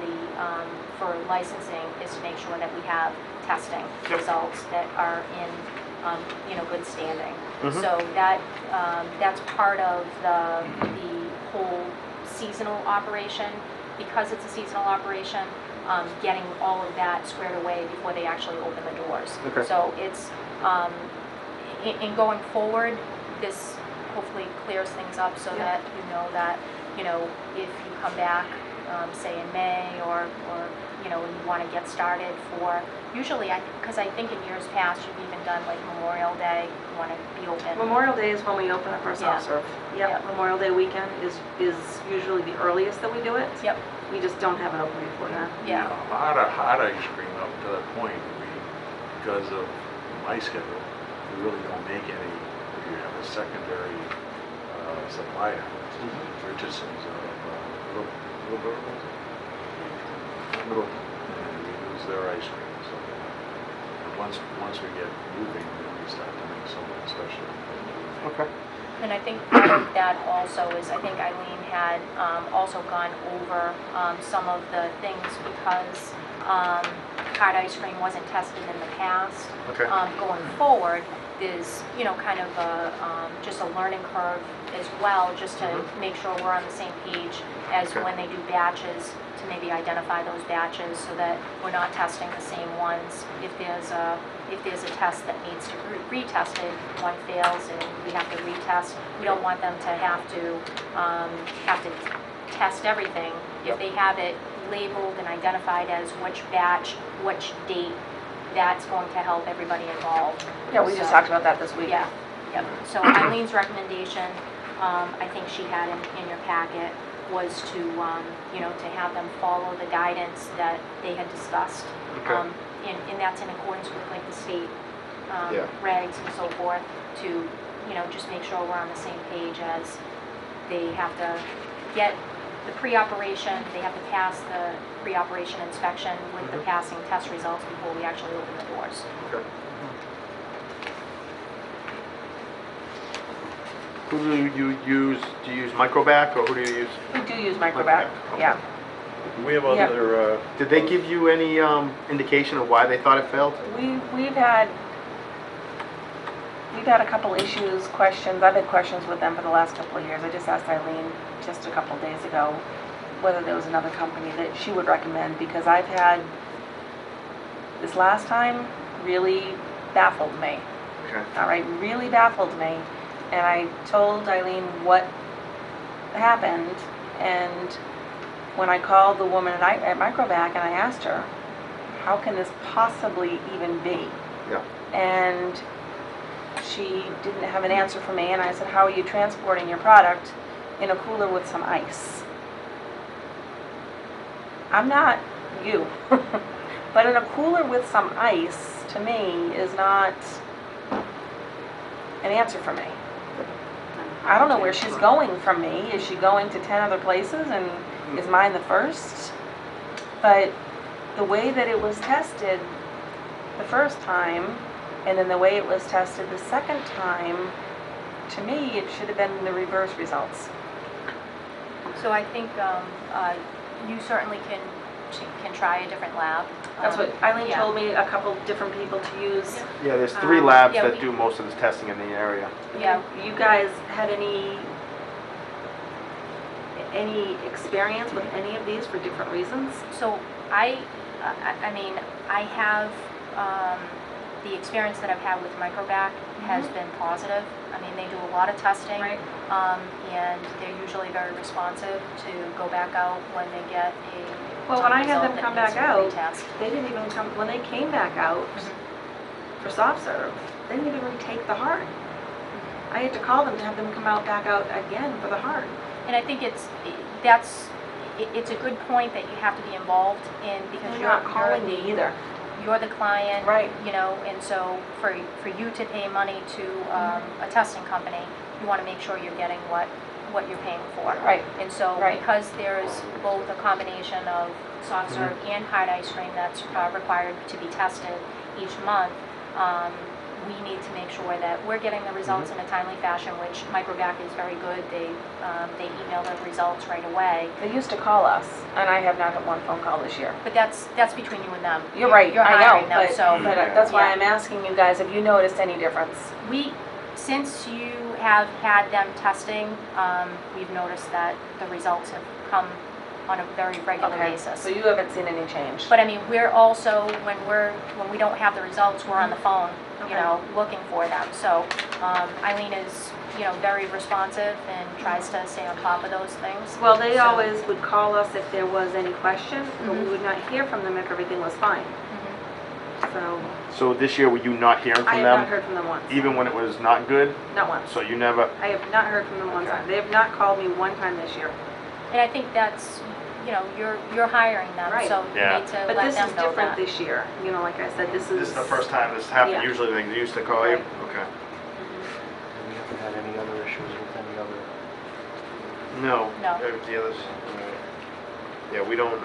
for licensing is to make sure that we have testing Yep. results that are in good standing. Mhm. So that's part of the whole seasonal operation. Because it's a seasonal operation, getting all of that squared away before they actually open the doors. Okay. So it's, in going forward, this hopefully clears things up so Yeah. that you know that, if you come back say in May, or, you know, when you want to get started for, usually, because I think in years past, you've even done like Memorial Day, you want to be open. Memorial Day is when we open up our Yeah. soft serve. Yep. Yep, Memorial Day weekend is usually the earliest that we do it. Yep, We just don't have it open before that. yeah. Hot ice cream up to that point, because of my schedule, we really don't make any. We have a secondary supplier, Richardson's, Little, and we use their ice cream. So once we get moving, then we start to make some special. Okay. And I think part of that also is, I think Eileen had also gone over some of the things because hard ice cream wasn't tested in the past. Okay. Going forward, there's, you know, kind of just a learning curve as well, just to make sure we're on the same page as Okay. when they do batches, to maybe identify those batches so that we're not testing the same ones. If there's a test that needs to be retested, one fails and we have to retest, we don't want them to have to test everything. If they have it labeled and identified as which batch, which date, that's going to help everybody involved. Yeah, we just So- talked about that this week. Yeah, yep. So Eileen's recommendation, I think she had in your packet, was to, you know, to have them follow the guidance that they had discussed. Okay. And that's in accordance with like the state Yeah. regs and so forth, to, you know, just make sure we're on the same page as they have to get the pre-operation, they have to pass the pre-operation inspection with the passing test results before we actually open the doors. Okay. Who do you use? Do you use Microbac or who do you use? We do use Microbac, Okay. yeah. We have Yeah. other, Did they give you any indication of why they thought it failed? We've had a couple issues, questions. I've had questions with them for the last couple of years. I just asked Eileen just a couple days ago whether there was another company that she would recommend, because I've had, this last time really baffled me. Okay. All right, really baffled me. And I told Eileen what happened, and when I called the woman at Microbac and I asked her, how can this possibly even be? Yeah. And she didn't have an answer for me, and I said, how are you transporting your product in a cooler with some ice? I'm not you, but in a cooler with some ice, to me, is not an answer for me. I don't know where she's going from me. Is she going to 10 other places, and is mine the first? But the way that it was tested the first time, and then the way it was tested the second time, to me, it should have been the reverse results. So I think you certainly can try a different lab. That's what Eileen yeah. told me, a couple different people to use. Yeah, there's 3 labs yeah, that we- do most of this testing in the area. Yeah. You guys had any experience with any of these for different reasons? So I mean, I have, the experience that I've had with Microbac has been positive. I mean, they do a lot of testing. Right. And they're usually very responsive to go back out when they get a Well, when I had them result that come needs back to be out, retest. they didn't even come, when they came back out for soft serve, they didn't even retake the hard. I had to call them to have them come out back out again for the hard. And I think it's a good point that you have to be involved in, because They're you're not calling the- me either. You're the client. Right. You know, and so for you to pay money to a testing company, you want to make sure you're getting what you're paying for. Right. And so Right. because there's both a combination of soft serve and hard ice cream that's required to be tested each month, we need to make sure that we're getting the results in a timely fashion, which Microbac is very good. They email the results right away. They used to call us, and I have not had one phone call this year. But that's between you and them. You're right, You're I hiring know, them, but, so but that's why yeah. I'm asking you guys, have you noticed any difference? Since you have had them testing, we've noticed that the results have come on a very regular basis. So you haven't seen any change? But I mean, we're also, when we don't have the results, we're on the phone, you Okay. know, looking for them. So Eileen is, very responsive and tries to stay on top of those things. Well, they So- always would call us if there was any question, but we Mhm. would not hear from them if everything was fine. Mhm. So So this year, were you not hearing I from have them? not heard from them once. Even when it was not good? Not once. So you never, I have not heard from them one Okay. time. They have not called me one time this year. And I think that's, you're hiring them, Right. so you Yeah. need to But let this them is know different that. this year. Like I said, this is... this is the first time this happened? Yeah. Usually they used to call you? Right. Okay. And we haven't had any other issues with any other... No. No. The others, yeah, we don't,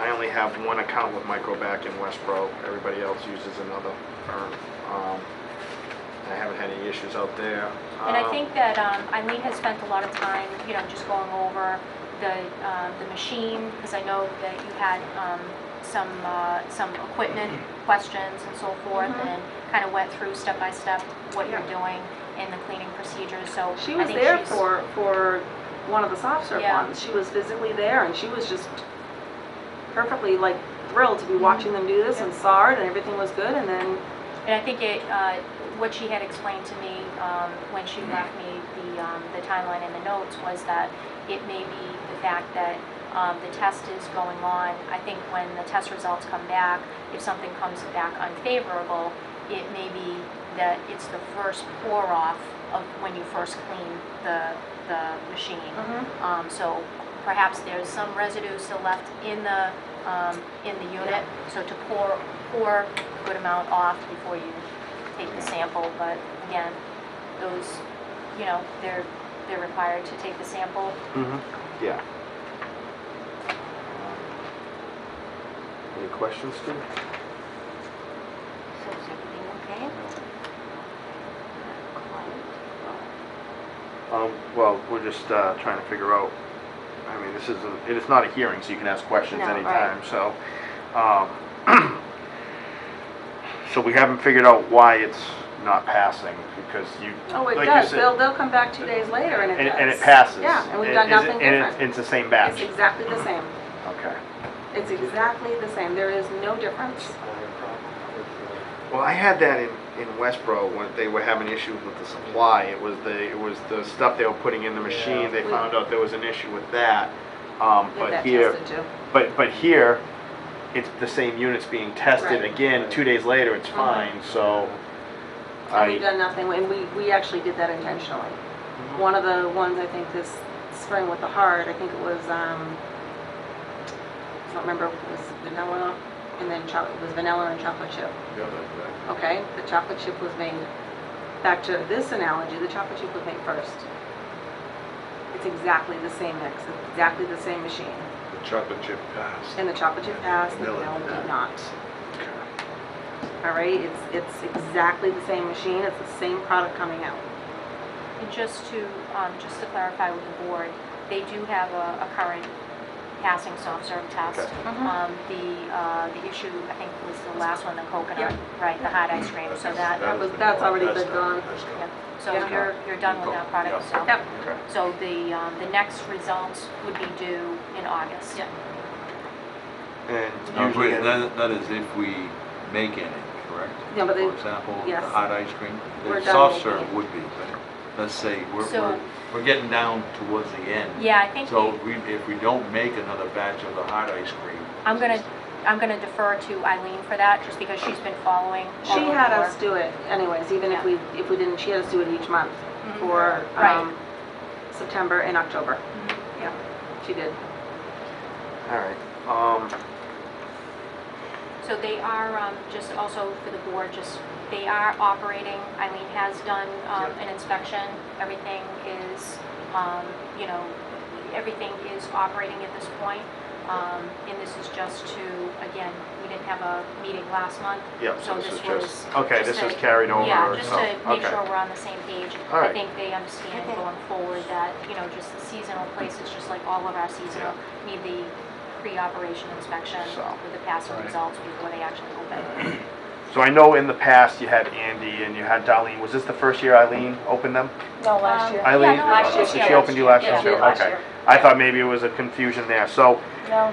I only have one account with Microbac in Westboro. Everybody else uses another firm. I haven't had any issues out there. And I think that Eileen has spent a lot of time, just going over the machine, because I know that you had some equipment questions and so forth, Mhm. and kind of went through step by step what you're doing in the cleaning procedures, so She I was think there she's- for one of the soft serve Yeah. ones. She was physically there, and she was just perfectly thrilled to be Mhm. watching them do this, Yeah. and saw it, and everything was good. And then And I think what she had explained to me when she left me the timeline and the notes was that it may be the fact that the test is going on. I think when the test results come back, if something comes back unfavorable, it may be that it's the first pour off of when you first clean the machine. So perhaps there's some residue still left in the unit, so to pour a good amount off before you take the sample. But again, those, they're required to take the sample. Mm-hmm, yeah. Any questions, Steve? So is everything okay? Well, we're just trying to figure out, I mean, it is not a hearing, so you can ask questions No, anytime, so. So we haven't figured out why it's not passing, because you, oh, it like you does. said, They'll come back 2 days later, and it does. and it passes. Yeah, and we've done Is it- nothing and different. it's the same batch? It's exactly the same. Okay. It's exactly the same. There is no difference. Well, I had that in Westboro when they were having issues with the supply. It was the stuff they were putting in the machine. They found out there was an issue with that. Get But that here, tested too. but here, it's the same units being tested Right. again. 2 days later, it's fine. So And we've done nothing, and we actually did that intentionally. One of the ones, I think, this spring with the heart, I think it was, I don't remember, it was vanilla, and then chocolate, it was vanilla and chocolate chip. Okay, the chocolate chip was made, back to this analogy, the chocolate chip was made first. It's exactly the same mix, it's exactly the same machine. The chocolate chip passed. And the chocolate chip passed, the Vanilla vanilla did did. not. All right, it's exactly the same machine, it's the same product coming out. And just to clarify with the board, they do have a current passing soft serve test. Okay. The issue, I think, was the last one, the coconut, Yeah. right, the hot ice cream, so that, That's already been gone. yeah. So Yeah. you're done with that product, so. Yep. Okay. So the next results would be due in August. Yeah. And Now, usually, wait, that is if we make any, correct? Yeah, but they- For example, the yes. hot ice cream. We're The done soft making serve it. would be, but let's say So- we're getting down towards the end. Yeah, I think So if we don't make another batch of the hot ice cream. I'm gonna defer to Eileen for that, just because she's been following. all She of had your- us do it anyways, even if we didn't, she had us do it each month Mhm. for Right. September and October. Mhm. Yeah, she did. all right. So they are, just also for the board, they are operating, Eileen has done an inspection, everything is, everything is operating at this point. And this is just to, again, we didn't have a meeting last month. Yep, so this is was just, okay, this to- is carried over. Yeah, just so, to make okay. sure we're on the same page. All I right. think they understand going forward that, just the seasonal places, just like all of our seasonal, need the pre-operation inspection So, with the passing right. results before they actually open. So I know in the past you had Andy and you had Darlene. Was this the first year Eileen opened them? No, last year. Eileen, no, last year. she Yeah, opened you last Yeah, year too? last Okay. year. I thought maybe it was a confusion there. So, No.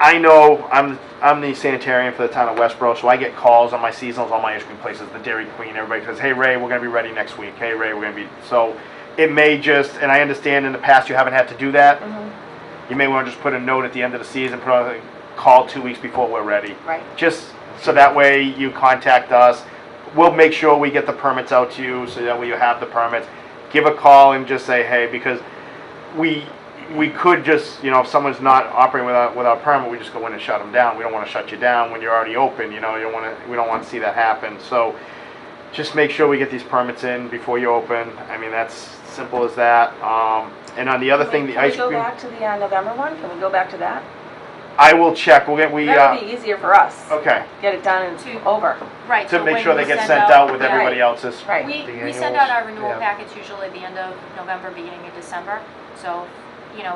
I know I'm the sanitarian for the town of Westboro, so I get calls on my seasonals, all my ice cream places, the Dairy Queen, everybody says, hey Ray, we're gonna be ready next week. Hey Ray, we're gonna be, so it may just, and I understand in the past you haven't had to do that. You may wanna just put a note at the end of the season, put on, call 2 weeks before we're ready. Right. Just so that way you contact us. We'll make sure we get the permits out to you, so that way you have the permits. Give a call and just say, hey, because we could just, if someone's not operating without a permit, we just go in and shut them down. We don't want to shut you down when you're already open, we don't want to see that happen. So just make sure we get these permits in before you open. I mean, that's simple as that. And on the other thing, the ice Can we cream, go back to the November one? Can we go back to that? I will check. That would be easier for us. Okay, Get it done and To- over. Right. to so make when sure we they get sent out with everybody else's. Right. We send out our renewal yeah. packets usually at the end of November, beginning of December. So,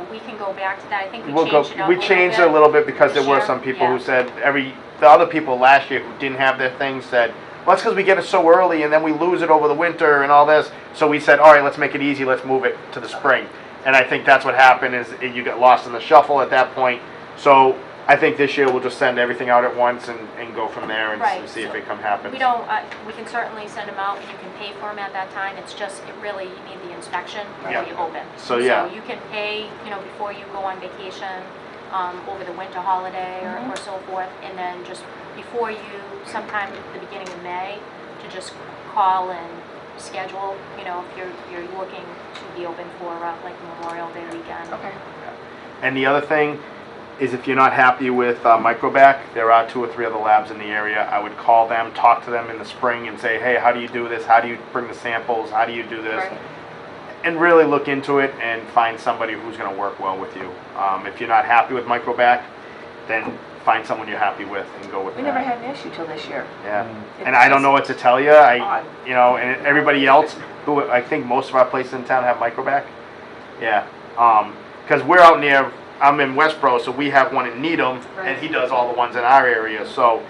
we can go back to that. I think we We'll go, changed it up we changed it a bit. little bit because there this were year, some people who yeah. said, the other people last year who didn't have their things said, well, that's because we get it so early and then we lose it over the winter and all this. So we said, all right, let's make it easy, let's move it to the spring. And I think that's what happened is you get lost in the shuffle at that point. So I think this year we'll just send everything out at once and go from there and Right, see if so it happens. We don't, we can certainly send them out and you can pay for them at that time. It's just, you need the inspection before Yeah. you open. So, yeah. So you can pay, before you go on vacation, over the winter holiday or so forth. And then just before you, sometime at the beginning of May, to just call and schedule, if you're looking to be open for like Memorial Day weekend. Okay. And the other thing is if you're not happy with Microbac, there are 2 or 3 other labs in the area. I would call them, talk to them in the spring and say, hey, how do you do this? How do you bring the samples? How do you do this? Right. And really look into it and find somebody who's going to work well with you. If you're not happy with Microbac, then find someone you're happy with and go with We that. never had an issue till this year. Yeah. It's And I don't know what to tell you. odd. And everybody else, who I think most of our places in town have Microbac. Yeah. Because we're out near, I'm in Westboro, so we have one in Needham, and he does all the ones in our area. So,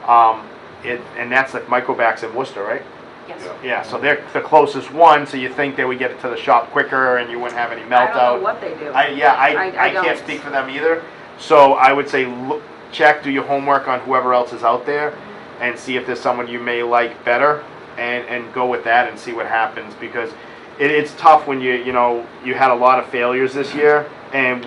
and that's like Microbac's in Worcester, right? Yes. Yeah, so they're the closest one, so you think they would get it to the shop quicker and you wouldn't have any melt I don't know out. what they do. I don't. can't speak for them either. So I would say check, do your homework on whoever else is out there and see if there's someone you may like better and go with that and see what happens because it's tough when you had a lot of failures this year and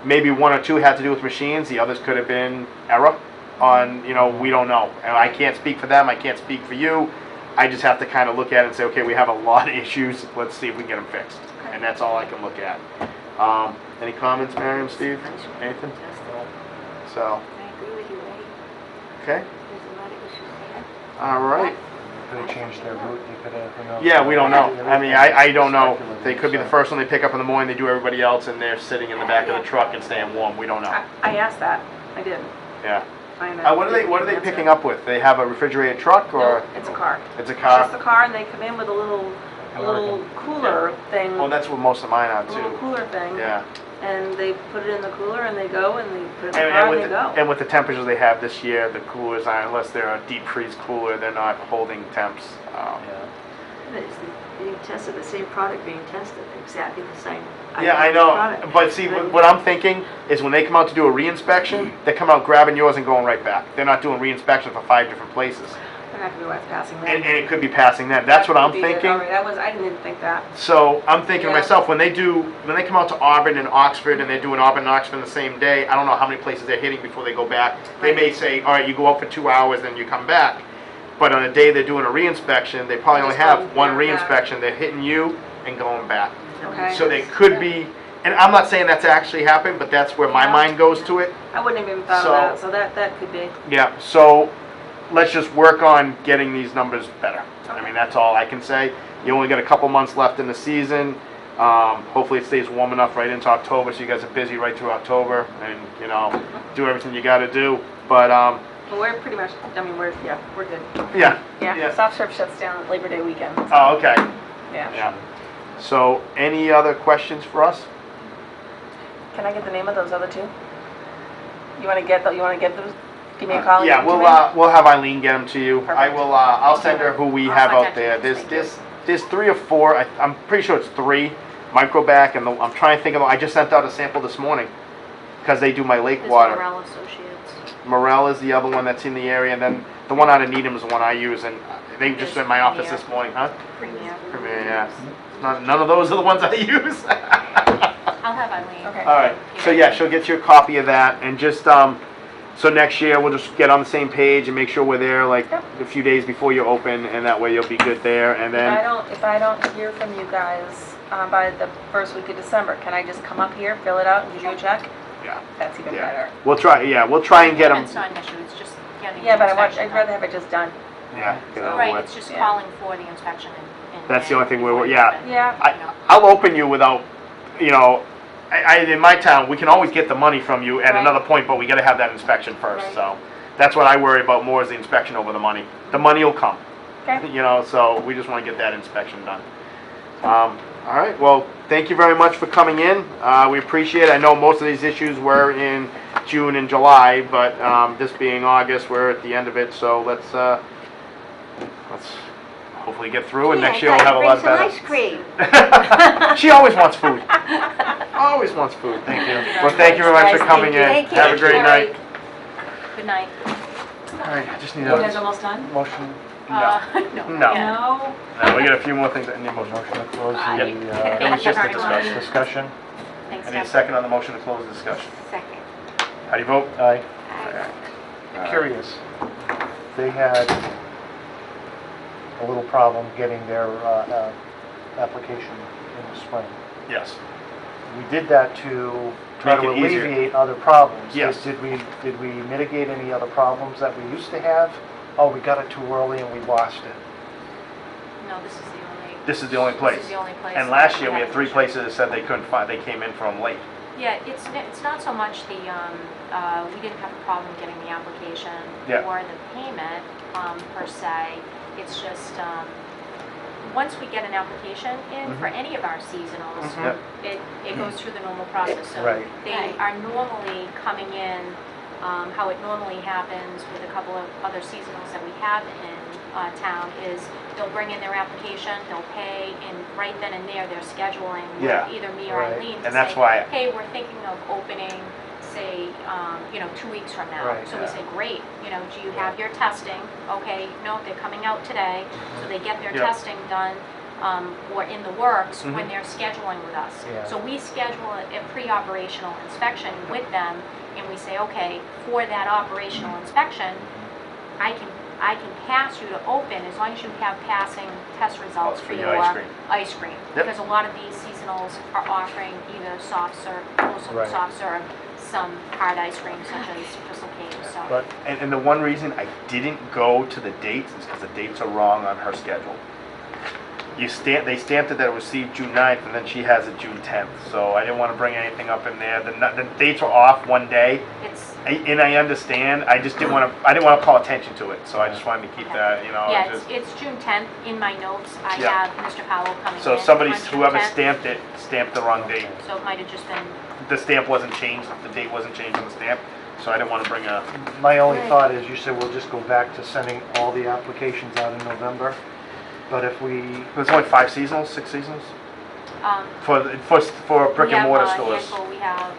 maybe 1 or 2 had to do with machines, the others could have been error on, we don't know. And I can't speak for them, I can't speak for you. I just have to kind of look at it and say, okay, we have a lot of issues. Let's see if we can get them fixed. And that's all I can look at. Any comments, Miriam, Steve? Anything? So, I agree with you, Ray. okay. There's a lot of issues there. All right. Could have changed their route, you could have, who knows? Yeah, we don't know. I mean, I don't know. They could be the first one they pick up in the morning, they do everybody else, and they're sitting in the back of the truck and staying warm. We don't know. I asked that. I did. Yeah. Find What are they picking up with? They have a refrigerated truck or? No, it's a car. It's a It's car? just a car, and they come in with a little cooler thing. Well, that's what most of mine are A little too. cooler thing. Yeah. And they put it in the cooler, and they go, and they put it in the car, and they go. And with the temperatures they have this year, the coolers aren't, unless they're a deep freeze cooler, they're not holding temps. Yeah. But it's being tested, the same product being tested, exactly the same. Yeah, I know, product. but see, what I'm thinking is when they come out to do a reinspection, they come out grabbing yours and going right back. They're not doing reinspection for 5 different places. They're not gonna be what's passing that. And it could be passing them. That's what I'm thinking. I didn't think that. So I'm thinking to Yeah. myself, when they come out to Auburn and Oxford and they're doing Auburn and Oxford the same day, I don't know how many places they're hitting before they go back. They may say, all right, you go out for 2 hours, then you come back. But on a day they're doing a reinspection, they probably only Just have going one back. reinspection. They're hitting you and going back. Okay. So they could be, and I'm not saying that's actually happened, but that's where my Yeah. mind goes to it. I wouldn't have even thought So- of that, so that could be. Yeah, so let's just work on getting these numbers better. I Okay. mean, that's all I can say. You only got a couple months left in the season. Hopefully it stays warm enough right into October, so you guys are busy right through October and, do everything you gotta do. But, Well, we're pretty much, we're good. yeah. Yeah, soft serve shuts down Labor Day weekend. Oh, okay. Yeah. Yeah. So, any other questions for us? Can I get the name of those other 2? You wanna get those? Give me a call. and Yeah, give them to me? we'll have Eileen get them to you. I Perfect. will, I'll send her who we I'll have out contact you. there. Thank There's 3 or 4, I'm pretty sure it's 3 Microbac, and I'm trying to think of, I just sent out a sample this morning. because they do my lake There's water. Morel Associates. Morel is the other one that's in the area, and then the one out of Needham is the one I use, and they just There's in my office Premier. this morning, huh? Premier. Premier, yeah. None of those are the ones I use. I'll have Eileen. Okay. All right, so yeah, she'll get you a copy of that, and just, so next year, we'll just get on the same page and make sure we're there, like, Yep. a few days before you open, and that way you'll be good there, and then, If I don't hear from you guys by the first week of December, can I just come up here, fill it out, and give you a check? yeah, That's even Yeah. better. we'll try and get them, It's not an issue, it's just getting Yeah, the but inspection I'd rather done. have it just done. yeah. get it over Right, with. it's just Yeah. calling for the inspection and. That's the only thing before you yeah. open. Yeah. I'll open you without, you know, in my town, we can always get the money from you at Right. another point, but we gotta have that inspection first, Right. so. That's what I worry about more is the inspection over the money. The money will come, Okay. you know, so we just wanna get that inspection done. All right, well, thank you very much for coming in. We appreciate it. I know most of these issues were in June and July, but this being August, we're at the end of it, so let's hopefully get through, and next year we'll have a lot better. Bring some ice cream. She always wants food. Always wants food. Thank you. Well, thank you very much for Guys, coming in. thank you. Have a great night. Good night. All right, I just need You guys a almost done? Motion, no. No. No. Yeah. No. No, we got a few more things that need a motion. motion to close Aye. the It was just a Thank you very discussion. much. discussion. Thanks, I need a Deb. second on the motion to close the discussion. Second. How do you vote? Aye. Aye. Curious. They had a little problem getting their application in the spring. Yes. We did that to try Make to it easier. alleviate other problems. Yes. Did we mitigate any other problems that we used to have? Oh, we got it too early and we lost it. No, this is the only. This is the only place. This is the only place. And last year, we had 3 places that said they couldn't find, they came in from late. Yeah, it's not so much the, we didn't have a problem getting the application Yeah. or the payment, per se. It's just, once we get an application in for any of our seasonals, Yep. it goes through the normal process. So Right. they Right. are normally coming in, how it normally happens with a couple of other seasonals that we have in town is they'll bring in their application, they'll pay, and right then and there, they're scheduling Yeah. with either me or Right. Eileen to And that's say, why- hey, we're thinking of opening, say, 2 weeks from now. Right, So we yeah. say, great, do you have your testing? Okay, no, they're coming out today, so they get their Yeah. testing done, or in the works Mhm. when they're scheduling with us. Yeah. So we schedule a pre-operational inspection with them, and we say, okay, for that operational inspection, I can pass you to open as long as you have passing test results for your ice cream. Yep. Because a lot of these seasonals are offering either soft serve, most of them Right. soft serve, some hard ice cream such as Crystal Cake, so. But And the one reason I didn't go to the dates is because the dates are wrong on her schedule. They stamped it that it was received June 9th, and then she has it June 10th, so I didn't want to bring anything up in there. The dates were off one day, It's, and I understand, I just didn't want to call attention to it, so I just wanted to keep that, yeah, just. it's June 10th. In my notes, I Yeah. have Mr. Powell coming in So on June whoever 10th, stamped it, stamped the wrong date. so it might have just been, The stamp wasn't changed, the date wasn't changed on the stamp, so I didn't want to bring a, my only Right. thought is, you said we'll just go back to sending all the applications out in November. But if we, there's only 5 seasonals, 6 seasonals? For brick we and have mortar a stores. handful. We have,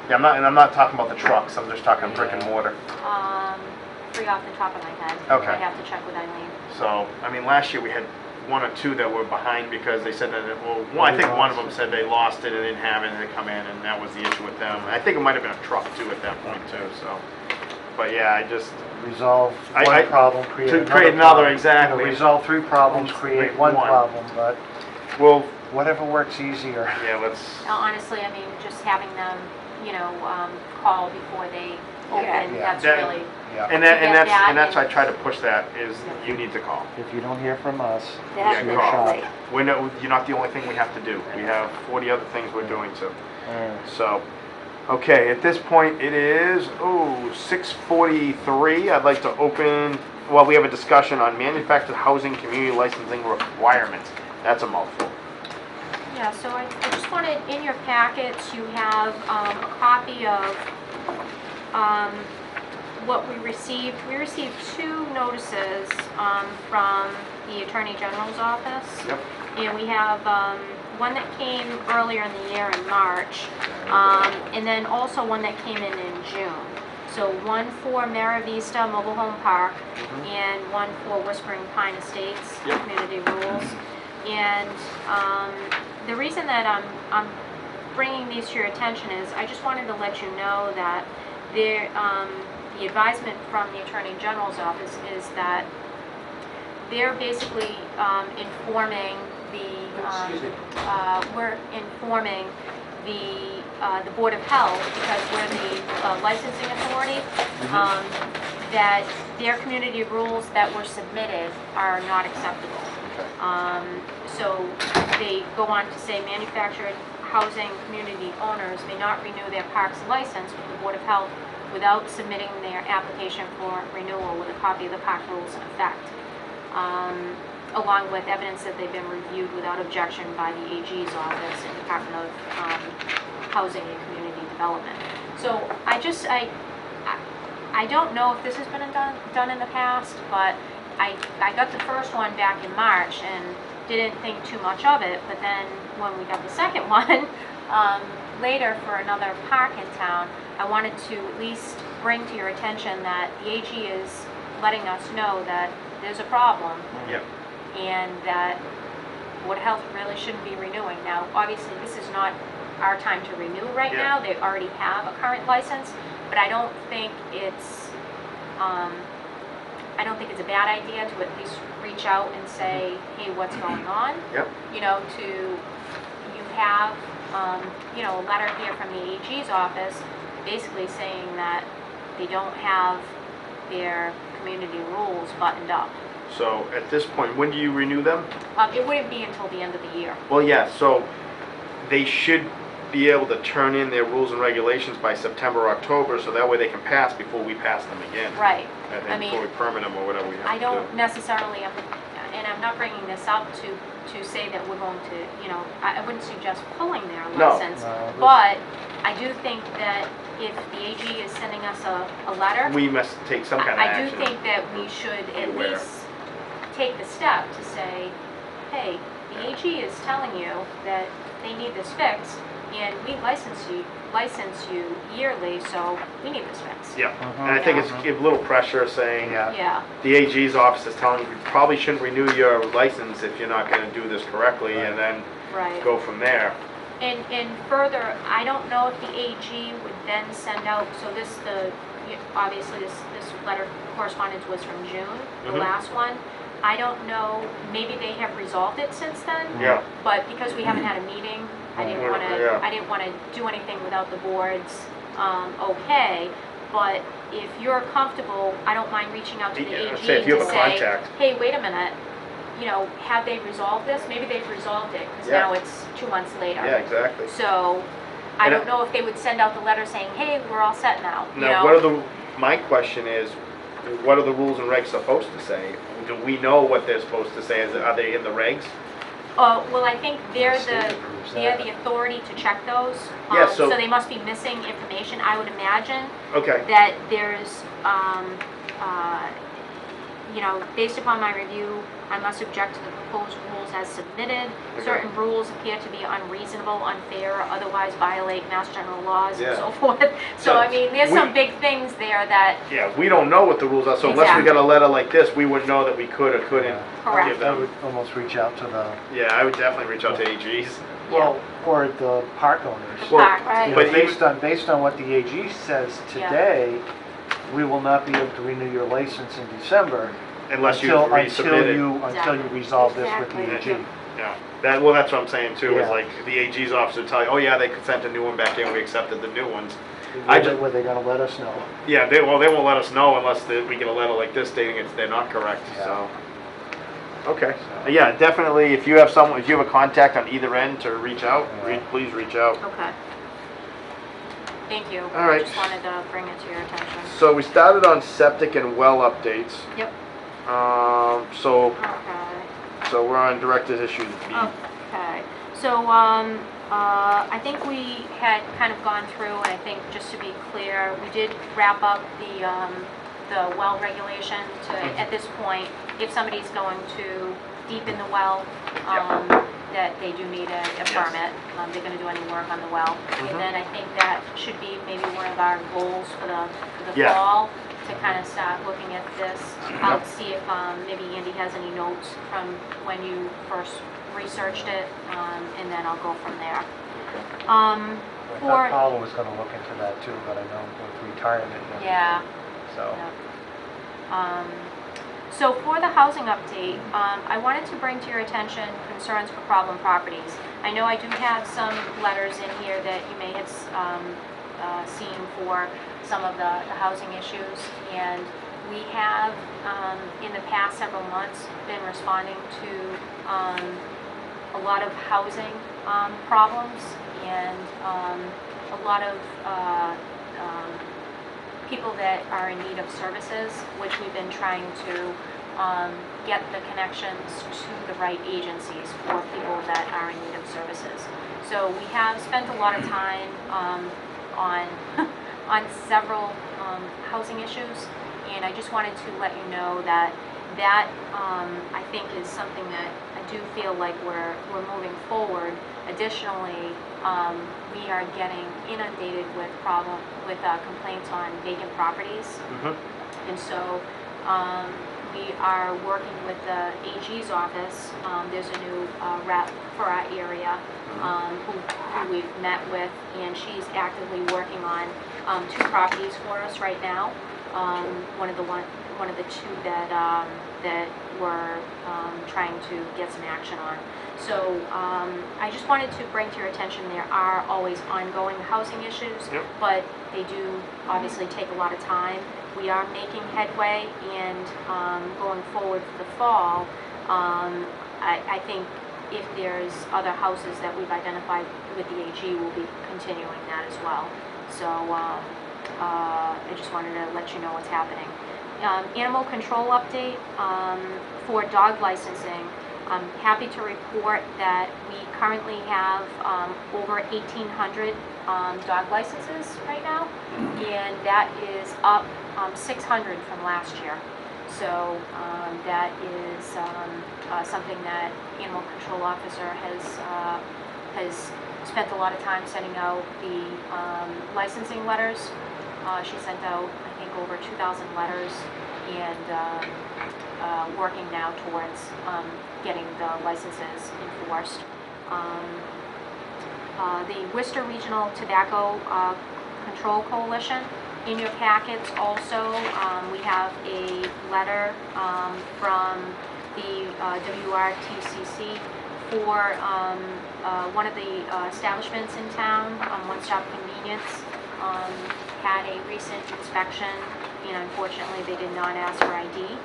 Yeah, I'm not talking about the trucks, I'm just talking brick and mortar. 3 off the top of my head. Okay. I have to check with Eileen. So, I mean, last year we had 1 or 2 that were behind because they said that, I think one of them said they lost it and didn't have it and they come in and that was the issue with them. I think it might have been a truck too at that point too, so. But yeah, I just, resolve I- one problem, create to another create another, problem. exactly. You know, resolve 3 problems, create one one. problem, but well, whatever works easier. yeah, let's, Honestly, I mean, just having them, call before they open, Yeah. that's That- really, Yeah. and To get that that's why I and- try to push that, is you need to call. If you don't hear from us, That's it's your call. shot. right. You're not the only thing we have to do. We have 40 other things we're doing too. Alright. So, okay, at this point it is, 6:43. I'd like to open, well, we have a discussion on manufactured housing community licensing requirements. That's a mouthful. yeah, so I just wanted, in your packets, you have a copy of what we received. We received 2 notices from the Attorney General's office. Yep. And we have one that came earlier in the year in March, and then also one that came in June. So one for Mara Vista Mobile Home Park, and one for Whispering Pine Estates Community Rules. And the reason that I'm bringing these to your attention is I just wanted to let you know that the advisement from the Attorney General's office is that they're basically informing we're informing the Board of Health, because we're the licensing authority, that their community rules that were submitted are not acceptable. So they go on to say manufactured housing community owners may not renew their parks license with the Board of Health without submitting their application for renewal with a copy of the park rules in effect, along with evidence that they've been reviewed without objection by the AG's office and Department of Housing and Community Development. So I don't know if this has been done in the past, but I got the first one back in March and didn't think too much of it, but then when we got the second one later for another park in town, I wanted to at least bring to your attention that the AG is letting us know that there's a problem. Yep. And that Board of Health really shouldn't be renewing. Now, obviously, this is not our time to renew right now. They already have a current license, but I don't think it's a bad idea to at least reach out and say, hey, what's going on? Yep. You know, you have a letter here from the AG's office basically saying that they don't have their community rules buttoned up. So at this point, when do you renew them? It wouldn't be until the end of the year. Well, yeah, so they should be able to turn in their rules and regulations by September or October, so that way they can pass before we pass them again. Right. I think I mean, before we permit them or whatever we have I to don't do. necessarily, and I'm not bringing this up to say that we're going to, I wouldn't suggest pulling their No. license, but I do think that if the AG is sending us a letter, We must take some kind of I action. do think that we should at Beware. least take the step to say, hey, the AG is telling you that they need this fixed, and we license you yearly, so we need this fixed. Yeah, and I think it's give a little pressure saying, Yeah. the AG's office is telling you probably shouldn't renew your license if you're not gonna do this correctly, and then Right. go from there. And further, I don't know if the AG would then send out, so obviously this letter correspondence was from June, the last one. I don't know, maybe they have resolved it since then. Yeah. But because we haven't had a meeting, I didn't want to do anything without the board's okay. But if you're comfortable, I don't mind reaching out to the Yeah, AG say if you to have a say, contact. hey, wait a minute, have they resolved this? Maybe they've resolved it, because Yeah. now it's 2 months later. Yeah, exactly. So, I And don't know if they would send out the letter saying, hey, we're all set now, Now, my question is, what are the rules and regs supposed to say? Do we know what they're supposed to say? Are they in the regs? Well, I think they're state approves they're that. the authority to check those. Yeah, so- So they must be missing information, I would imagine, Okay. that there's, based upon my review, I must object to the proposed rules as submitted. Okay. Certain rules appear to be unreasonable, unfair, or otherwise violate Mass General laws Yeah. and so forth. So So, I mean, there's we- some big things there that, Yeah, we don't know what the rules are, so unless we Exactly. got a letter like this, we wouldn't know that we could or couldn't Correct. give I them. would almost reach out to the, Yeah, I would definitely reach out to AGs. well, or the park owners. Well, Park, You right? know, But based on what the AG says Yeah. today, we will not be able to renew your license in December Unless you until resubmit it. you resolve this with the Exactly. AG. Yeah, that's what I'm saying too, is Yeah. like, the AG's office would tell you, oh yeah, they sent a new one back in, we accepted the new ones. I just- Were they gonna let us know? Yeah, they won't let us know unless we get a letter like this stating they're not correct, Yeah. so. Okay, yeah, definitely, if you have a contact on either end to reach out, Yeah. please reach out. Okay. Thank you. All right. I just wanted to bring it to your attention. So we started on septic and well updates. Yep. So Okay. we're on director's issues B. Okay, so, I think we had kind of gone through, and I think just to be clear, we did wrap up the well regulation to, at this point, if somebody's going to deepen the well, that they do need a Yes. permit. They're gonna do any work on the well. Mhm. And then I think that should be maybe one of our goals for the Yeah. fall, to kind of start looking at this. I'll Yep. see if maybe Andy has any notes from when you first researched it, and then I'll go from there. I For, thought Paula was gonna look into that too, but I know with retirement and everything. yeah. So, So for the housing update, I wanted to bring to your attention concerns for problem properties. I know I do have some letters in here that you may have seen for some of the housing issues, and we have, in the past several months, been responding to a lot of housing problems and a lot of people that are in need of services, which we've been trying to get the connections to the right agencies for people that are in need of services. So we have spent a lot of time on on several housing issues, and I just wanted to let you know that I think is something that I do feel like we're moving forward. Additionally, we are getting inundated with complaints on vacant properties, and so we are working with the AG's office. There's a new rep for our area who we've met with, and she's actively working on 2 properties for us right now. One of the 2 that we're trying to get some action on. So I just wanted to bring to your attention there are always ongoing housing issues, Yep. but they do obviously take a lot of time. We are making headway, and going forward for the fall, I think if there's other houses that we've identified with the AG, we'll be continuing that as well. So I just wanted to let you know what's happening. Animal control update for dog licensing. I'm happy to report that we currently have over 1,800 dog licenses right now, and that is up 600 from last year. So that is something that Animal Control Officer has spent a lot of time sending out the licensing letters. She sent out, I think, over 2,000 letters, and working now towards getting the licenses enforced. The Worcester Regional Tobacco Control Coalition. In your packets also, we have a letter from the WRTCC for one of the establishments in town, One Stop Convenience, had a recent inspection, and unfortunately they did not ask for ID.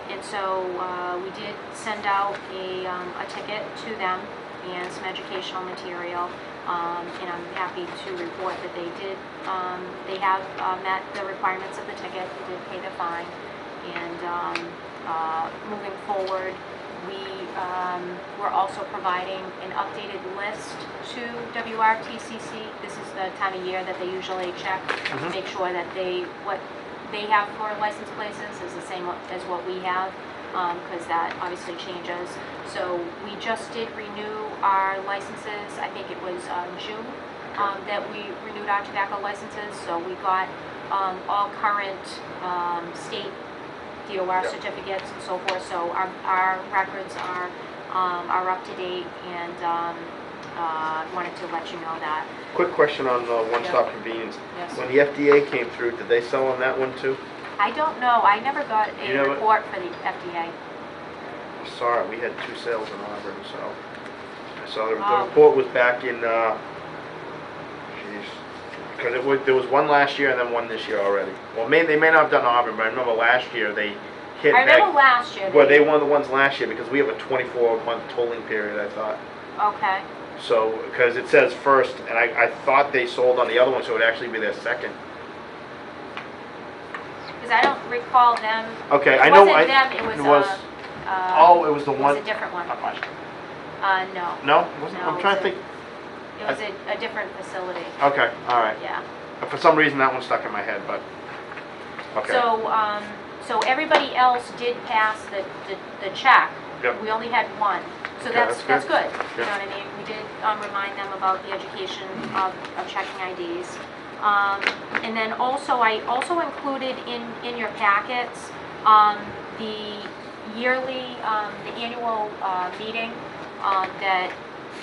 And so we did send out a ticket to them and some educational material, and I'm happy to report that they have met the requirements of the ticket. They did pay the fine, and moving forward, we're also providing an updated list to WRTCC. This is the time of year that they usually check to make sure that what they have for license places is the same as what we have, because that obviously changes. So we just did renew our licenses. I think it was June that we renewed our tobacco licenses. So we got all current state DOR certificates and so forth. So our records are up to date, and wanted to let you know that. Quick question on the one-stop convenience. Yes. When the FDA came through, did they sell on that one too? I don't know. I never got You a never- report for the FDA. I saw it. We had 2 sales in Auburn, so I saw the Oh. report was back in, because there was one last year and then one this year already. Well, they may not have done Auburn, but I remember last year they hit I remember back. last year. Well, they were one of the ones last year because we have a 24-month tolling period, I thought. Okay. So, because it says first, and I thought they sold on the other one, so it would actually be their second. Because I don't recall them. Okay, It I know. wasn't them. It was. It was it was the It one. was a different one. No. No, it wasn't. No, I'm trying to think. It was a different facility. Okay, all right. Yeah. For some reason, that one stuck in my head, but okay. So, so everybody else did pass the check, Yep. We only had one, so Okay, that's that's good. good. You know Yeah. what I mean? We did remind them about the education of checking IDs. And then also, I also included in your packets the yearly, the annual meeting that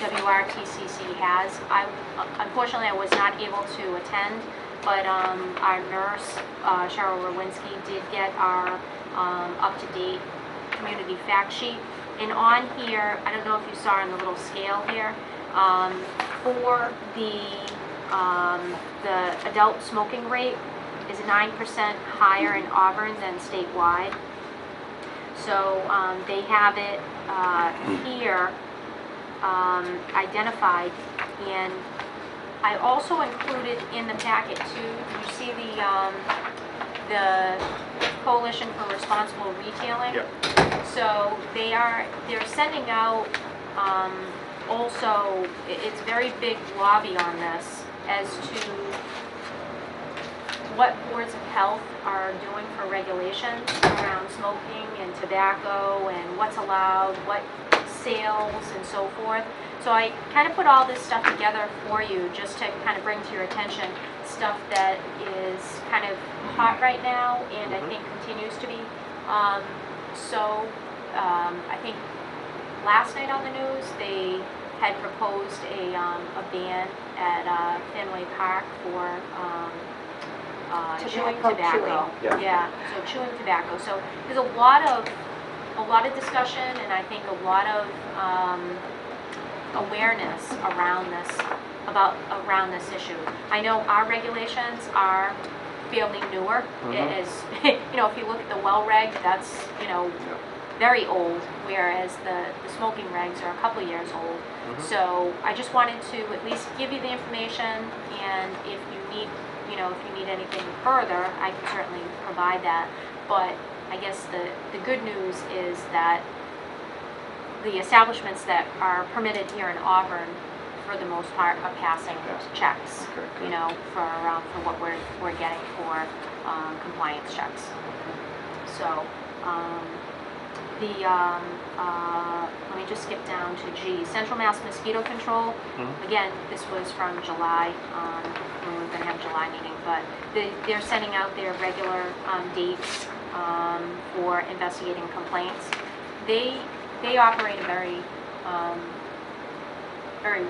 WRTCC has. Unfortunately, I was not able to attend, but our nurse, Cheryl Rowinski, did get our up-to-date community fact sheet. And on here, I don't know if you saw on the little scale here, for the adult smoking rate is 9% higher in Auburn than statewide. So they have it here identified, and I also included in the packet too. You see the Coalition for Responsible Retailing. Yep. So they're sending out also. It's a very big lobby on this as to what boards of health are doing for regulations around smoking and tobacco and what's allowed, what sales and so forth. So I kind of put all this stuff together for you just to kind of bring to your attention stuff that is kind of hot right now and I think continues to be. I think last night on the news they had proposed a ban at Fenway Park for chewing tobacco. Yeah. Yeah, so chewing tobacco. So there's a lot of discussion and I think a lot of awareness around this issue. I know our regulations are fairly newer. It is, you know, if you look at the well reg, that's, you know, very old, whereas the smoking regs are a couple years old. So I just wanted to at least give you the information, and if you need, you know, if you need anything further, I can certainly provide that. But I guess the good news is that the establishments that are permitted here in Auburn, for the most part, are passing checks, Okay, good. you know, for what we're getting for compliance checks. So let me just skip down to G. Central Mass Mosquito Control. Again, this was from July, when we were going to have a July meeting, but they're sending out their regular dates for investigating complaints. They operate a very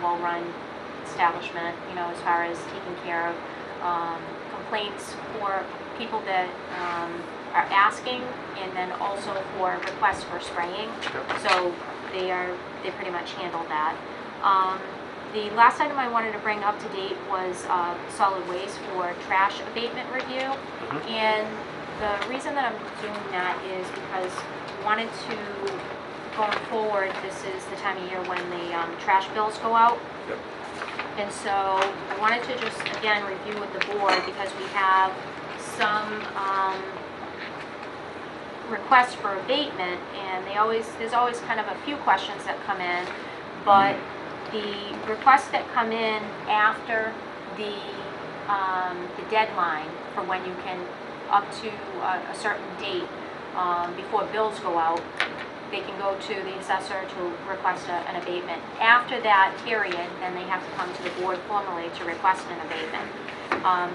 well-run establishment, you know, as far as taking care of complaints for people that are asking, and then also for requests for spraying. So they pretty much handle that. The last item I wanted to bring up to date was solid waste for trash abatement review. And the reason that I'm doing that is because we wanted to, going forward, this is the time of year when the trash bills go out. And so I wanted to just, again, review with the board because we have some requests for abatement, and there's always kind of a few questions that come in, but the requests that come in after the deadline for when you can, up to a certain date before bills go out, they can go to the assessor to request an abatement. After that period, then they have to come to the board formally to request an abatement.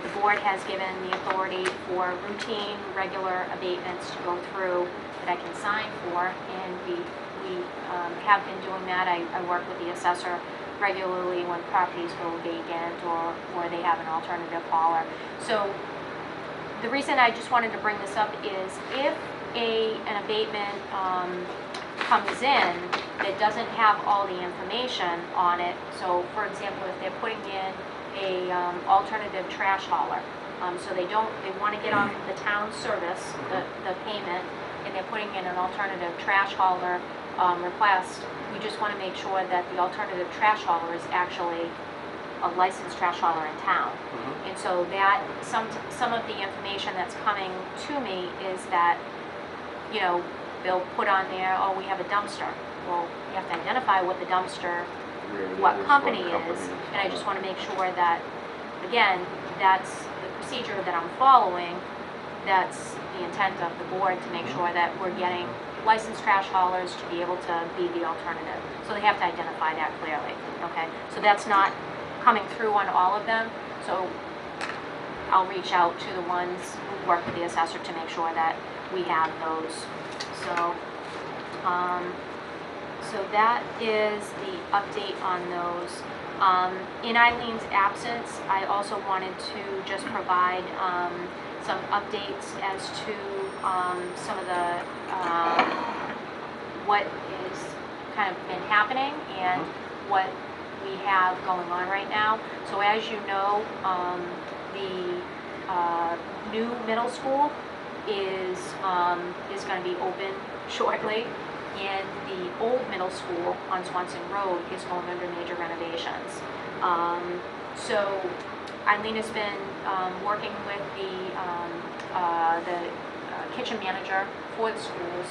The board has given the authority for routine, regular abatements to go through that I can sign for, and we have been doing that. I work with the assessor regularly when properties go vacant or they have an alternative hauler. So the reason I just wanted to bring this up is if an abatement comes in that doesn't have all the information on it, so for example, if they're putting in a alternative trash hauler, so they want to get off the town service, the payment, and they're putting in an alternative trash hauler request, we just want to make sure that the alternative trash hauler is actually a licensed trash hauler in town. And so that some of the information that's coming to me is that, you know, they'll put on there, oh, we have a dumpster. Well, you have to identify what the dumpster, what company is, and I just want to make sure that, again, that's the procedure that I'm following. That's the intent of the board, to make sure that we're getting licensed trash haulers to be able to be the alternative. So they have to identify that clearly, okay? So that's not coming through on all of them, so I'll reach out to the ones who work with the assessor to make sure that we have those. So, so that is the update on those. In Eileen's absence, I also wanted to just provide some updates as to some of the, what is kind of been happening and what we have going on right now. So as you know, the new middle school is going to be open shortly, and the old middle school on Swanson Road is going under major renovations. So Eileen has been working with the kitchen manager for the schools,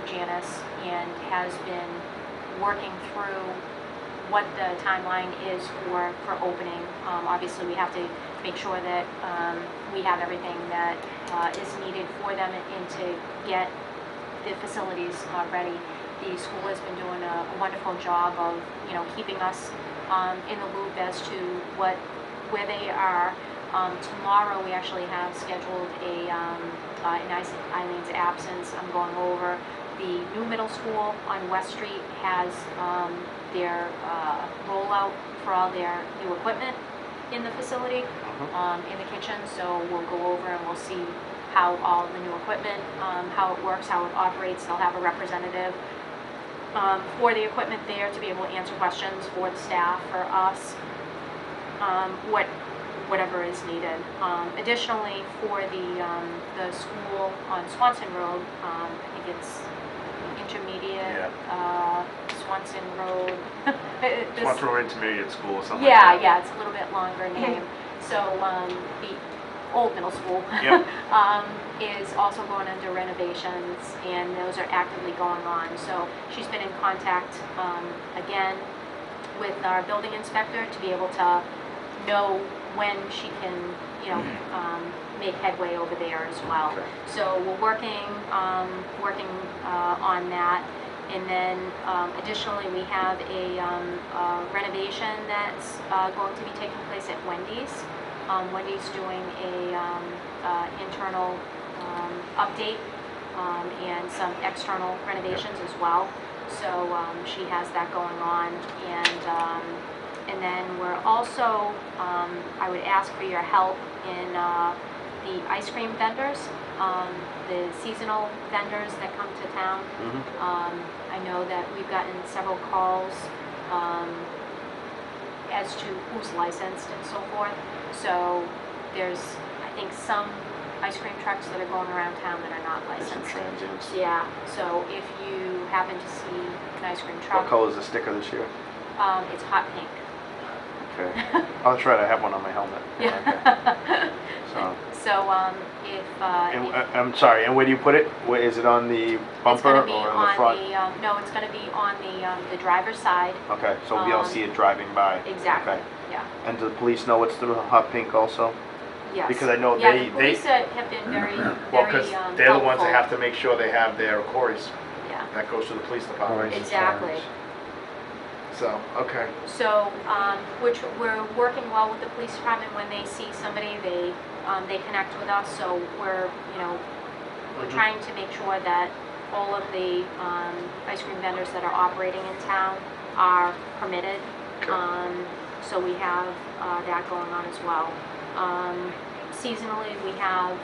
Janice, and has been working through what the timeline is for opening. Obviously, we have to make sure that we have everything that is needed for them and to get the facilities ready. The school has been doing a wonderful job of, you know, keeping us in the loop as to where they are. Tomorrow we actually have scheduled in Eileen's absence, I'm going over the new middle school on West Street has their rollout for all their new equipment in the facility, in the kitchen. So we'll go over and we'll see how all the new equipment, how it works, how it operates. They'll have a representative for the equipment there to be able to answer questions for the staff, for us, whatever is needed. Additionally, for the school on Swanson Road, I think it's intermediate, Swanson Road. Swanson Road Intermediate School or something Yeah, like that. yeah, it's a little bit longer name. So the old middle school is also going under renovations, and those are actively going on. So she's been in contact again with our building inspector to be able to know when she can, you know, make headway over there as well. Okay. So we're working on that. And then additionally, we have a renovation that's going to be taking place at Wendy's. Wendy's doing a internal update and some external renovations as well. So she has that going on, and then we're also, I would ask for your help in the ice cream vendors, the seasonal vendors that come to town. I know that we've gotten several calls as to who's licensed and so forth. So there's, I think, some ice cream trucks that are going around town that are not There's some licensed. transients. Yeah, so if you happen to see an ice cream What truck, color is the sticker this year? it's hot pink. Okay. Oh, that's right, I have one on my helmet. Okay. Yeah. So, So if I'm sorry, and where do you put it? Where, is it on the bumper it's going to be or in on the front? the, no, it's going to be on the driver's side. Okay, so we'll be able to see it driving by. Exactly, Okay. yeah. And do the police know what's the hot pink also? Yes. Because I know Yeah, they- the police have been very, Well, because very they're the ones that helpful. have to make sure they have their quarries. Yeah, That goes to the police department. Quarries. exactly. So, okay. So, which we're working well with the police department. When they see somebody, they connect with us. So we're, you know, we're trying to make sure that all of the ice cream vendors that are operating in town are permitted. Okay. So we have that going on as well. Seasonally, we have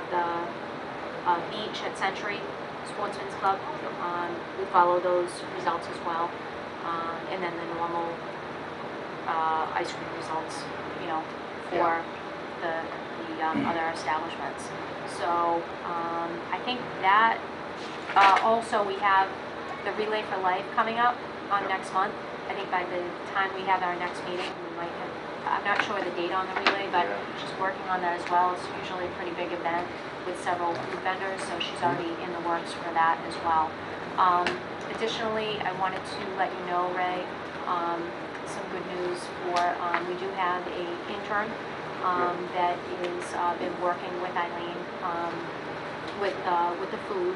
the beach at Century Sportsman's Club. We follow those results as well. And then the normal ice cream results, you know, for the other establishments. So I think that also we have the Relay for Life coming up on next month. I think by the time we have our next meeting, we might have, I'm not sure the date on the relay, but she's working on that as well. It's usually a pretty big event with several food vendors, so she's already in the works for that as well. Additionally, I wanted to let you know, Ray, some good news for, we do have an intern that is been working with Eileen with the food,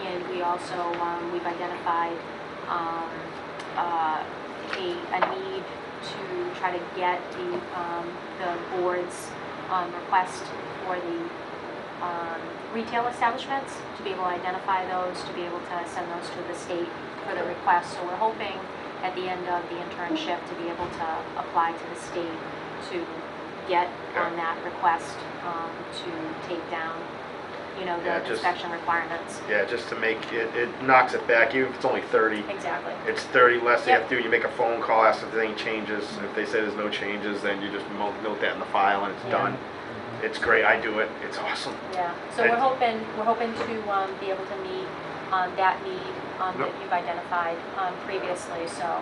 and we also, we've identified a need to try to get the board's request for the retail establishments, to be able to identify those, to be able to send those to the state for the request. So we're hoping at the end of the internship to be able to apply to the state to get on that request to take down, you know, Yeah, the just- inspection requirements. Yeah, just to make it knocks it back, even if it's only 30. Exactly. It's 30 less they Yep. have to do. You make a phone call, ask if there's any changes. If they say there's no changes, then you just note that in the file and it's done. It's great. I do it. It's awesome. Yeah, so we're hoping to be able to meet that need that you've identified previously. So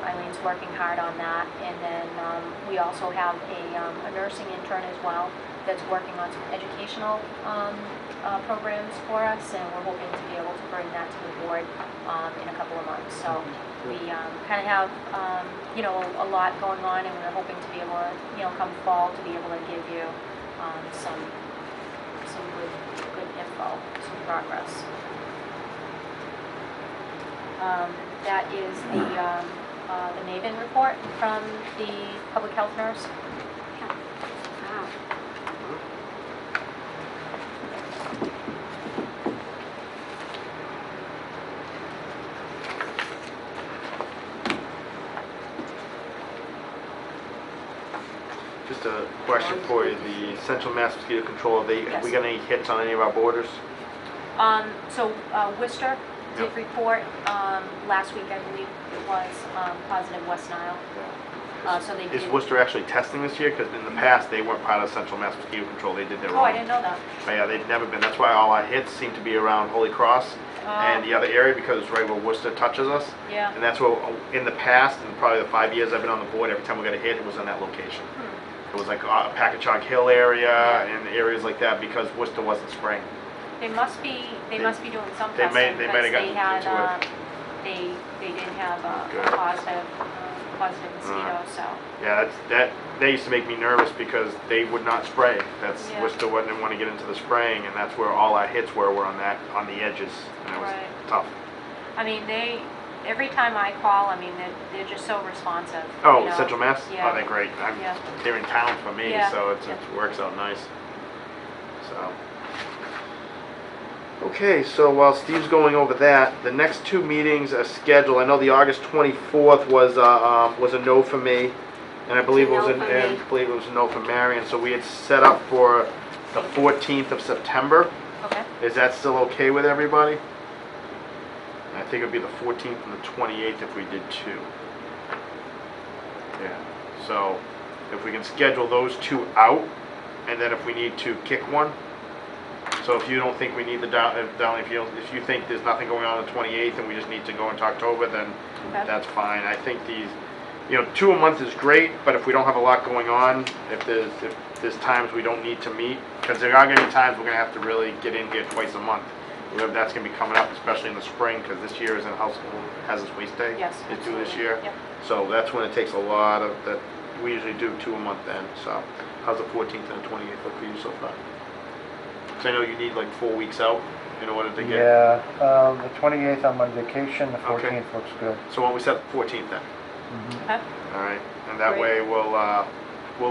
Eileen's working hard on that. And then we also have a nursing intern as well that's working on some educational programs for us, and we're hoping to be able to bring that to the board in a couple of months. So we kind of have, you know, a lot going on, and we're hoping to be able to, you know, come fall to be able to give you some good info, some progress. That is the Maven report from the public health nurse. Wow. Just a question for you. The Central Mass Mosquito Control, have we got any hits on any of our borders? So Worcester did Yep. report last week, I believe it was, positive West Nile. So they Is did. Worcester actually testing this year? Because in the past, they weren't part of Central Mass Mosquito Control. They did their own. Oh, I didn't know that. But yeah, they've never been. That's why all our hits seem to be around Holy Cross and the other area, because it's right where Worcester touches us. Yeah. And that's where, in the past, in probably the 5 years I've been on the board, every time we got a hit, it was in that location. It was like Packagug Hill area and areas like that, because Worcester wasn't spraying. They must be doing some They may- testing, they because might have they gotten had, into it. they did have Good. a positive mosquito, so. Yeah, they used to make me nervous because they would not spray. That's Yeah. Worcester didn't want to get into the spraying, and that's where all our hits were on the edges, and it was Right. tough. I mean, every time I call, I mean, they're just so responsive. Oh, you know? Central Mass? Yeah. Oh, they're great. Yeah. They're in town for me, Yeah. so it works out nice. So. Okay, so while Steve's going over that, the next two meetings are scheduled. I know the August 24th was a no for me, and I believe it was It's a no for me. a no for Marion. So we had set up for the 14th of September. Okay. Is that still okay with everybody? I think it'd be the 14th and the 28th if we did two. Yeah. So if we can schedule those two out, and then if we need to kick one. So if you don't think we need the Downey Field, if you think there's nothing going on the 28th and we just need to go into October, then Okay. that's fine. I think two a month is great, but if we don't have a lot going on, if there's times we don't need to meet, because there are going to be times we're going to have to really get in here twice a month. That's going to be coming up, especially in the spring, because this year is in Household Hazardous Waste Day. Yes, Is due this year. Yep. So that's when it takes a lot of that. We usually do two a month then. So how's the 14th and the 28th look for you so far? So I know you need like 4 weeks out in order to get. Yeah, the 28th I'm on vacation, the 14th Okay. looks good. So why don't we set the 14th then? Okay. All right, and that Great. way we'll at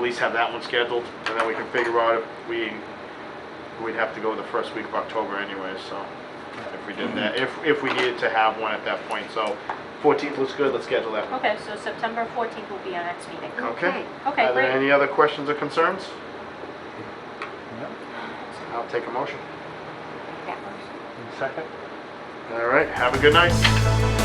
least have that one scheduled, and then we can figure out if we'd have to go the first week of October anyway. So if we did that, if we needed to have one at that point, so 14th looks good. Let's schedule that. Okay, so September 14th will be our next meeting. Okay. Okay, Are there great. any other questions or concerns? No? I'll take a motion. Second? All right. Have a good night.